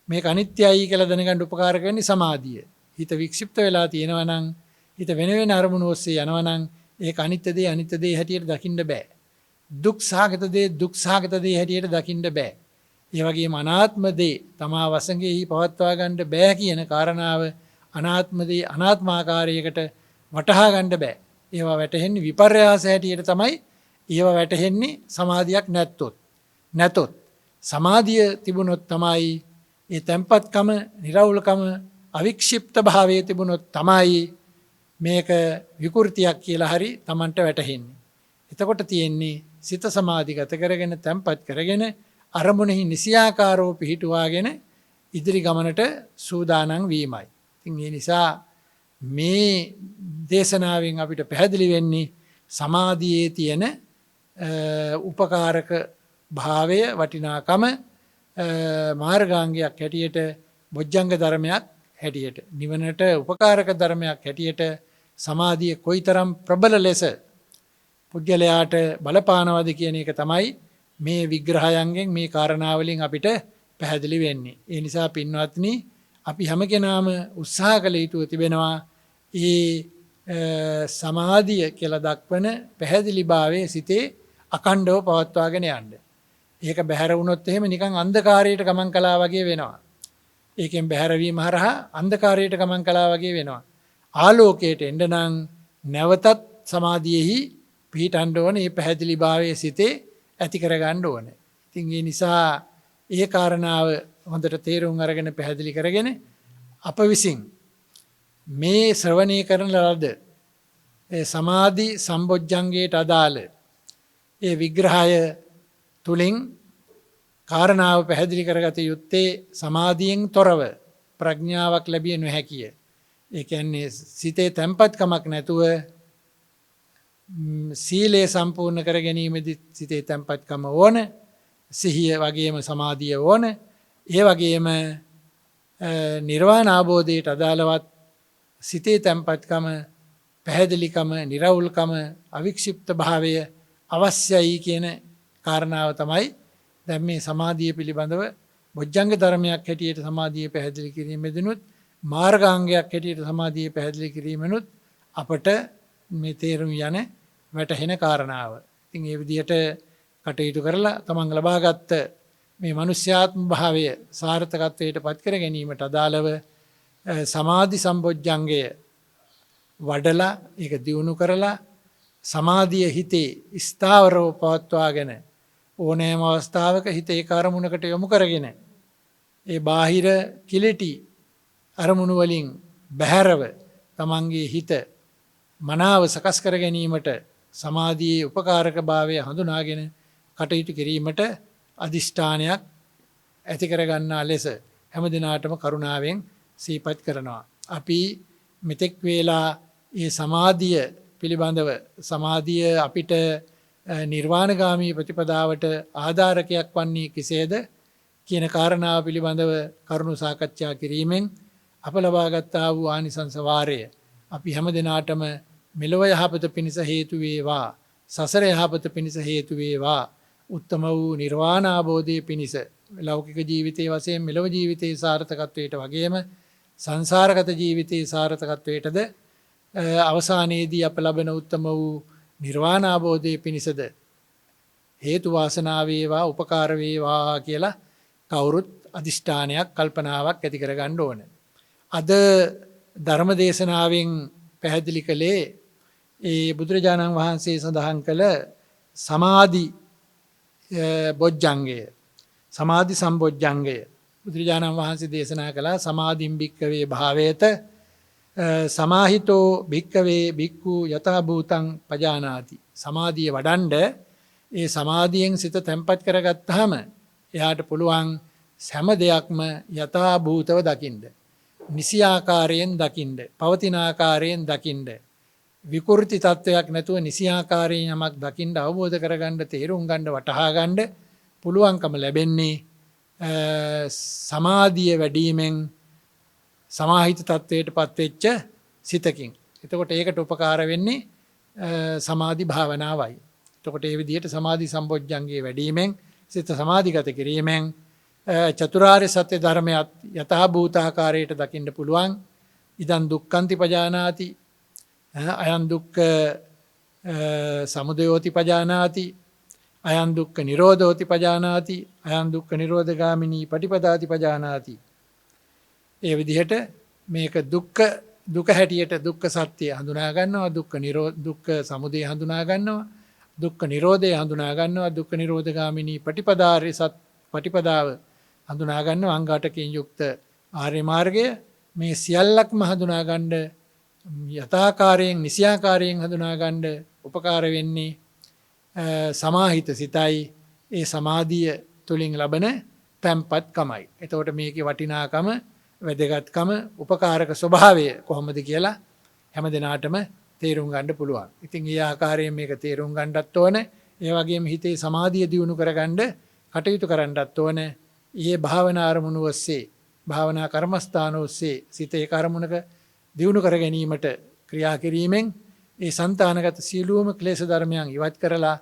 මේක අනිත්‍යයි කියලා දැනගන්න උපකාර කරන්නේ සමාධිය. හිත වික්ෂිප්ත වෙලා තියෙනවා නම්, හිත වෙන වෙන අරමුණු ඔස්සේ යනවා නම් ඒක අනිත්‍ය දේ හැටියට දකින්න බෑ. දුක් සහගත දේ හැටියට දකින්න බෑ. ඒ වගේම අනාත්ම දේ තමා වසඟෙහි පවත්වා ගන්න බෑ කියන කාරණාව, අනාත්ම දේ අනාත්මාකාරයකට වටහා ගන්න බෑ. ඒවා වැටහෙන්නේ විපර්යාස හැටියට තමයි ඒවා වැටහෙන්නේ සමාධියක් නැතොත්. සමාධිය තිබුණොත් තමයි ඒ තැම්පත්කම, නිරවුල්කම, අවික්ෂිප්ත භාවයේ තිබුණොත් තමයි මේක විකෘතියක් කියලා හරි Tamanට වැටහෙන්නේ. එතකොට තියෙන්නේ සිත සමාධිගත කරගෙන, තැම්පත් කරගෙන, අරමුණෙහි නිසියාකාරව පිහිටුවාගෙන ඉදිරි ගමනට සූදානම් වීමයි. ඉතින් ඒ නිසා මේ දේශනාවෙන් අපිට පැහැදිලි වෙන්නේ සමාධියේ තියෙන උපකාරක භාවය, වටිනාකම, මාර්ගාංගයක් හැටියට, බොජ්ජංග ධර්මයක් හැටියට, නිවනට උපකාරක ධර්මයක් හැටියට සමාධිය කොයිතරම් ප්‍රබල ලෙස පුද්ගලයාට බලපානවද කියන එක තමයි මේ විග්‍රහයන්ගෙන්, මේ කාරණාවලින් අපිට පැහැදිලි වෙන්නේ. ඒ නිසා පින්වත්නි, අපි හැම කෙනාම උත්සාහ කළ යුතු තිබෙනවා ඒ සමාධිය කියලා දක්වන පැහැදිලිභාවයේ සිතේ අඛණ්ඩව පවත්වාගෙන යන්න. ඒක බැහැර වුණොත් එහෙම නිකන් අන්ධකාරයට ගමන් කළා වගේ වෙනවා. ඒකෙන් බැහැරවීම හරහා අන්ධකාරයට ගමන් කළා වගේ වෙනවා. ආලෝකයට එන්න නම් නැවතත් සමාධියෙහි පිහිටන්න ඕනේ. මේ පැහැදිලිභාවයේ සිතේ ඇති කරගන්න ඕනේ. ඉතින් ඒ නිසා ඒ කාරණාව හොඳට තේරුම් අරගෙන පැහැදිලි කරගෙන අප විසින් මේ ශ්‍රවණය කරන ලද සමාධි සම්බොජ්ජංගයට අදාළ ඒ විග්‍රහය තුළින් කාරණාව පැහැදිලි කරගත යුත්තේ සමාධියෙන් තොරව ප්‍රඥාවක් ලැබිය නොහැකිය. ඒ කියන්නේ සිතේ තැන්පත්කමක් නැතුව සීලය සම්පූර්ණ කර ගැනීමේදී සිතේ තැන්පත්කම ඕන, සිහිය වගේම සමාධිය ඕන. ඒ වගේම නිර්වාණ අවබෝධයට අදාළවත් සිතේ තැන්පත්කම, පැහැදිලිකම, නිරවුල්කම, අවික්ෂිප්ත භාවය අවශ්‍යයි කියන කාරණාව තමයි දැන් මේ සමාධිය පිළිබඳව බොජ්ජංග ධර්මයක් හැටියට සමාධිය පැහැදිලි කිරීමෙදිනුත් මාර්ගාංගයක් හැටියට සමාධිය පැහැදිලි කිරීමෙනුත් අපට මේ තේරුම් යන වැටහෙන කාරණාව. ඉතින් ඒ විදිහට කටයුතු කරලා තමන් ලබාගත් මේ මනුෂ්‍යාත්ම භාවය සාර්ථකත්වයට පත් කර ගැනීමට අදාළව සමාධි සම්බොජ්ජංගය වඩලා ඒක දියුණු කරලා සමාධිය හිතේ ස්ථාවරව පවත්වාගෙන ඕනෑම අවස්ථාවක හිත ඒක අරමුණකට යොමු කරගෙන ඒ බාහිර කිලිටි අරමුණු වලින් බැහැරව තමන්ගේ හිත මනාව සකස් කර ගැනීමට සමාධියේ උපකාරක භාවය හඳුනාගෙන කටයුතු කිරීමට අධිෂ්ඨානයක් ඇති කරගන්නා ලෙස හැම දිනාටම කරුණාවෙන් සිහිපත් කරනවා. අපි මෙතෙක් වේලා මේ සමාධිය පිළිබඳව සමාධිය අපිට නිර්වාණගාමී ප්‍රතිපදාවට ආධාරකයක් වන්නේ කෙසේද කියන කාරණාව පිළිබඳව කරුණු සාකච්ඡා කිරීමෙන් අප ලබාගත්තා වූ ආනිසංස වාරය අපි හැම දිනාටම මෙලොව යහපත පිණිස හේතු වේවා, සසර යහපත පිණිස හේතු වේවා, උත්තම වූ නිර්වාණ අවබෝධය පිණිස ලෞකික ජීවිතයේ වශයෙන් මෙලොව ජීවිතයේ සාර්ථකත්වයට වගේම සංසාරගත ජීවිතයේ සාර්ථකත්වයටද අවසානයේදී අප ලබන උත්තම වූ නිර්වාණ අවබෝධය පිණිසද හේතු වාසනා වේවා, උපකාර වේවා කියලා කවුරුත් අදිෂ්ඨානයක්, කල්පනාවක් ඇති කරගන්න ඕන. අද ධර්ම දේශනාවෙන් පැහැදිලි කළේ ඒ බුදුරජාණන් වහන්සේ සඳහන් කළ සමාධි බොජ්ජංගය, සමාධි සම්බොජ්ජංගය. බුදුරජාණන් වහන්සේ දේශනා කළා සමාධින් භික්කවේ භාවේත සමාහිතෝ භික්කවේ භික්ඛු යතහ භූතං පජානාති. සමාධිය වඩන්ඩ ඒ සමාධියෙන් සිත තැන්පත් කරගත්තාම එයාට පුළුවන් හැම දෙයක්ම යථා භූතව දකින්න. නිසි ආකාරයෙන් දකින්න, පවතින ආකාරයෙන් දකින්න. විකෘති තත්වයක් නැතුව නිසි ආකාරයෙන් යමක් දකින්න, අවබෝධ කරගන්න, තේරුම් ගන්න, වටහා ගන්න පුළුවන්කම ලැබෙන්නේ සමාධිය වැඩිමෙන් සමාහිත තත්වයට පත්වෙච්ච සිතකින්. එතකොට ඒකට උපකාර වෙන්නේ සමාධි භාවනාවයි. එතකොට ඒ විදිහට සමාධි සම්බොජ්ජංගේ වැඩිමෙන් සිත සමාධිගත කිරීමෙන් චතුරාර්ය සත්‍ය ධර්මයත් යථා භූතාකාරයට දකින්න පුළුවන්. ඉදන් දුක්ඛන්ති පජානාති, අයං දුක්ඛ සමුදයෝති පජානාති, අයං දුක්ඛ නිරෝධෝති පජානාති, අයං දුක්ඛ නිරෝධගාමිනී පටිපදාති පජානාති. ඒ විදිහට මේක දුක හැටියට දුක්ඛ සත්‍ය හඳුනා ගන්නවා, දුක්ඛ සමුදය හඳුනා ගන්නවා, දුක්ඛ නිරෝධය හඳුනා ගන්නවා, දුක්ඛ නිරෝධගාමිනී පටිපදාව හඳුනා ගන්නවා. අංග 8කින් යුක්ත ආර්ය මාර්ගය. මේ සියල්ලක්ම හඳුනා ගන්න, යථාකාරයෙන් නිසියාකාරයෙන් හඳුනා ගන්න උපකාර වෙන්නේ සමාහිත සිතයි, ඒ සමාධිය තුලින් ලබන තැන්පත්කමයි. එතකොට මේකේ වටිනාකම, වැදගත්කම, උපකාරක ස්වභාවය කොහොමද කියලා හැම දිනාටම තේරුම් ගන්න පුළුවන්. ඉතින් ඒ ආකාරයෙන් මේක තේරුම් ගන්නත් ඕන. ඒ වගේම හිතේ සමාධිය දියුණු කරගන්න කටයුතු කරන්නත් ඕන. ඊයේ භාවනා අරමුණු ඔස්සේ, භාවනා කර්මස්ථාන ඔස්සේ සිතේ කර්මුණක දියුණු කර ගැනීමට ක්‍රියා කිරීමෙන් ඒ సంతానගත සියලුම ක්ලේශ ධර්මයන් ඉවත් කරලා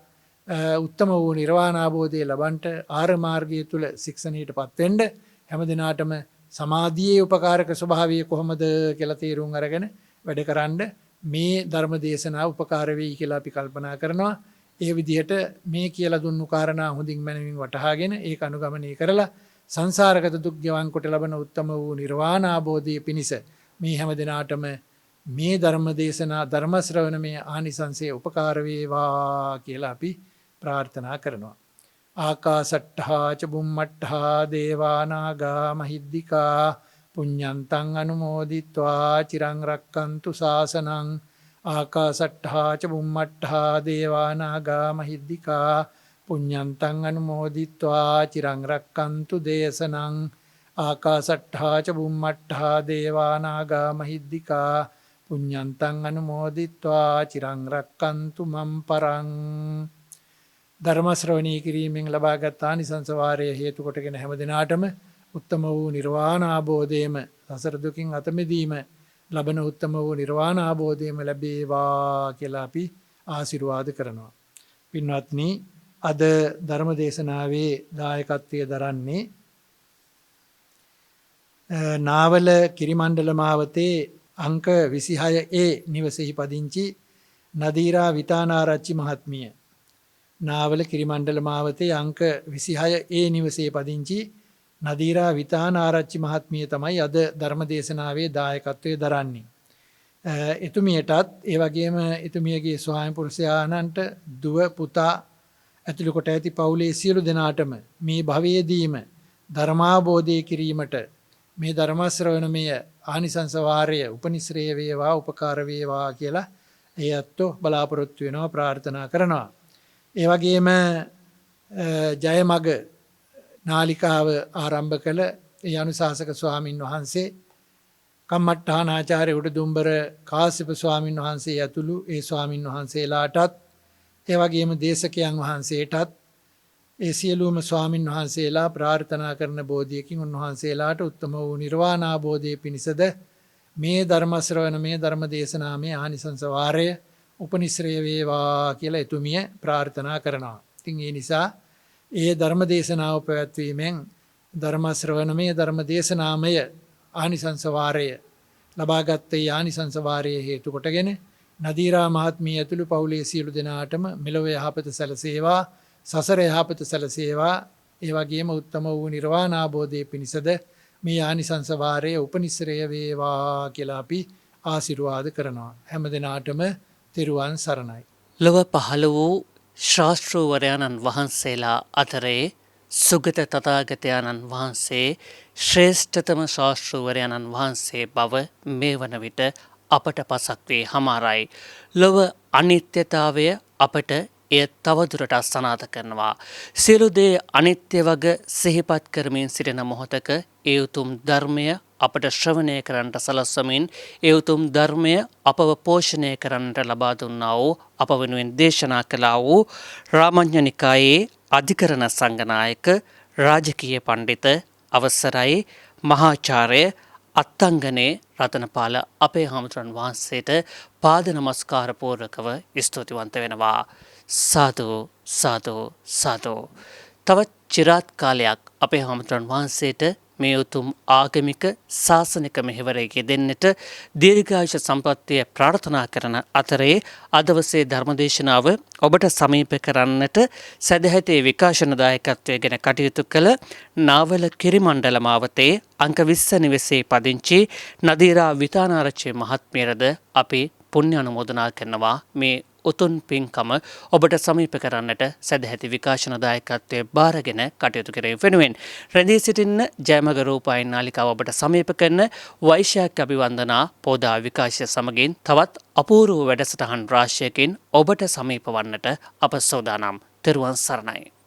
උත්තම වූ නිර්වාණ අවබෝධය ලබන්නට ආර්ය මාර්ගය තුල ශික්ෂණයටපත් වෙන්න හැම දිනාටම සමාධියේ උපකාරක ස්වභාවය කොහොමද කියලා තේරුම් අරගෙන වැඩ කරන්න මේ ධර්ම දේශනාව උපකාර වෙයි කියලා අපි කල්පනා කරනවා. ඒ විදිහට මේ කියලා දුන්නු කාරණා හොඳින් මනමින් වටහාගෙන ඒක අනුගමනය කරලා සංසාරගත දුක් ගෙවන් කොට ලබන උත්තම වූ නිර්වාණ අවබෝධය පිණිස මේ හැම දිනාටම මේ ධර්ම දේශනා ධර්ම ශ්‍රවණමේ ආනිසංසයේ උපකාර වේවා කියලා අපි ප්‍රාර්ථනා කරනවා. ආකාසට්ඨා ච බුම්මට්ඨා දේවා නාග මහිද්దికා පුඤ්ඤන්තං අනුමෝදිත්වා චිරං රක්칸තු ශාසනං. ආකාසට්ඨා ච බුම්මට්ඨා දේවා නාග මහිද්దికා පුඤ්ඤන්තං අනුමෝදිත්වා චිරං රක්칸තු දේශනං. ආකාසට්ඨා ච බුම්මට්ඨා දේවා නාග මහිද්దికා පුඤ්ඤන්තං අනුමෝදිත්වා චිරං රක්칸තු මම් පරං. ධර්ම ශ්‍රවණී කිරීමෙන් ලබාගත් ආනිසංස වාරය හේතු කොටගෙන හැම දිනාටම උත්තම වූ නිර්වාණ අවබෝධයම සසර දුකින් අත මිදීම ලබන උත්තම වූ නිර්වාණ අවබෝධයම ලැබේවා කියලා අපි ආශිර්වාද කරනවා. පින්වත්නි, අද ධර්ම දේශනාවේ දායකත්වයේ දරන්නේ නාවල කිරිමණ්ඩල මාවතේ අංක 26A නිවසෙහි පදිංචි නදීරා විතානාරච්චි මහත්මිය. නාවල කිරිමණ්ඩල මාවතේ අංක 26A නිවසේ පදිංචි නදීරා විතානාරච්චි මහත්මිය තමයි අද ධර්ම දේශනාවේ දායකත්වයේ දරන්නේ. එතුමියටත් ඒ වගේම එතුමියගේ ස්වාමි පුරුෂයාණන්ට දුව පුතා ඇතුළු කොට ඇති පවුලේ සියලු දෙනාටම මේ භවයේදීම ධර්මාබෝධය කිරීමට මේ ධර්ම ශ්‍රවණමය ආනිසංස වාරය උපනිශ්‍රේ වේවා උපකාර වේවා කියලා ඒ අත්ව බලාපොරොත්තු වෙනවා ප්‍රාර්ථනා කරනවා. ඒ වගේම ජයමග නාලිකාව ආරම්භ කළ ඒ අනුශාසක ස්වාමින් වහන්සේ කම්මට්ටානාචාර්ය උඩදුම්බර කාශ්‍යප ස්වාමින් වහන්සේ ඇතුළු ඒ ස්වාමින් වහන්සේලාටත් ඒ වගේම දේශකයන් වහන්සේටත් ඒ සියලුම ස්වාමින් වහන්සේලා ප්‍රාර්ථනා කරන බෝධියකින් උන්වහන්සේලාට උත්තම වූ නිර්වාණ අවබෝධය පිණිසද මේ ධර්ම ශ්‍රවණ මේ ධර්ම දේශනාමේ ආනිසංස වාරය උපනිශ්‍රේ වේවා කියලා එතුමිය ප්‍රාර්ථනා කරනවා. ඉතින් ඒ නිසා ඒ ධර්ම දේශනාව පැවැත්වීමෙන් ධර්ම ශ්‍රවණමය ධර්ම දේශනාමය ආනිසංස වාරය ලබාගත් ඒ ආනිසංස වාරය හේතු කොටගෙන නදීරා මහත්මිය ඇතුළු පවුලේ සියලු දෙනාටම මෙලොව යහපත සැලසේවා, සසර යහපත සැලසේවා. ඒ වගේම උත්තම වූ නිර්වාණ අවබෝධය පිණිසද මේ ආනිසංස වාරය උපනිශ්‍රය වේවා කියලා අපි ආශිර්වාද කරනවා. හැම දිනාටම තෙරුවන් සරණයි. ලොව පහළ වූ ශාස්ත්‍රූවරයාණන් වහන්සේලා අතරේ සුගත තථාගතයන්න් වහන්සේ ශ්‍රේෂ්ඨතම ශාස්ත්‍රූවරයාණන් වහන්සේ බව මේ වන විට අපට පසක් වේ හමාරයි. ලොව අනිත්‍යතාවය අපට එය තවදුරටත් සනාථ කරනවා. සියලු දේ අනිත්‍ය වග සිහිපත් කරමින් සිටින මොහොතක ඒ උතුම් ධර්මය අපට ශ්‍රවණය කරන්නට සලස්වමින් ඒ උතුම් ධර්මය අපව පෝෂණය කරන්නට ලබා දුන්නා වූ අප වෙනුවෙන් දේශනා කළා වූ රාමඤ්ඤනිකායේ අධිකරණ සංඝනායක රාජකීය පඬිත අවසරයි මහාචාර්ය අත්තංගනේ රතනපාල අපේ හාමුදුරන් වහන්සේට පාද නමස්කාර පූර්වකව ස්තුතිවන්ත වෙනවා. සාදු සාදු සාදු. තවත් චිරාත් කාලයක් අපේ හාමුදුරන් වහන්සේට මේ උතුම් ආගමික ශාසනික මෙහෙවරේ දෙන්නට දීර්ඝායුෂ සම්පන්නිය ප්‍රාර්ථනා කරන අතරේ අදවසේ ධර්මදේශනාව ඔබට සමීප කරන්නට සදැහැතේ විකාශන දායකත්වය ගැන කටයුතු කළ නාවල කිරිමණ්ඩල මාවතේ අංක 20 නිවසේ පදිංචි නදීරා විතානාරච්චි මහත්මියරද අපි පුණ්‍ය අනුමෝදනා කරනවා. මේ උතුම් පින්කම ඔබට සමීප කරන්නට සදැහැති විකාශන දායකත්වයේ බාරගෙන කටයුතු කිරීම වෙනුවෙන් රැඳී සිටින්න ජයමග රූපాయන නාලිකාව ඔබට සමීප කරන වෛශාඛ අභිවන්දනා පෝදා විකාශය සමගින් තවත් අපූර්ව වැඩසටහන් රාශියකින් ඔබට සමීප වන්නට අප සෝදානම්. තෙරුවන් සරණයි.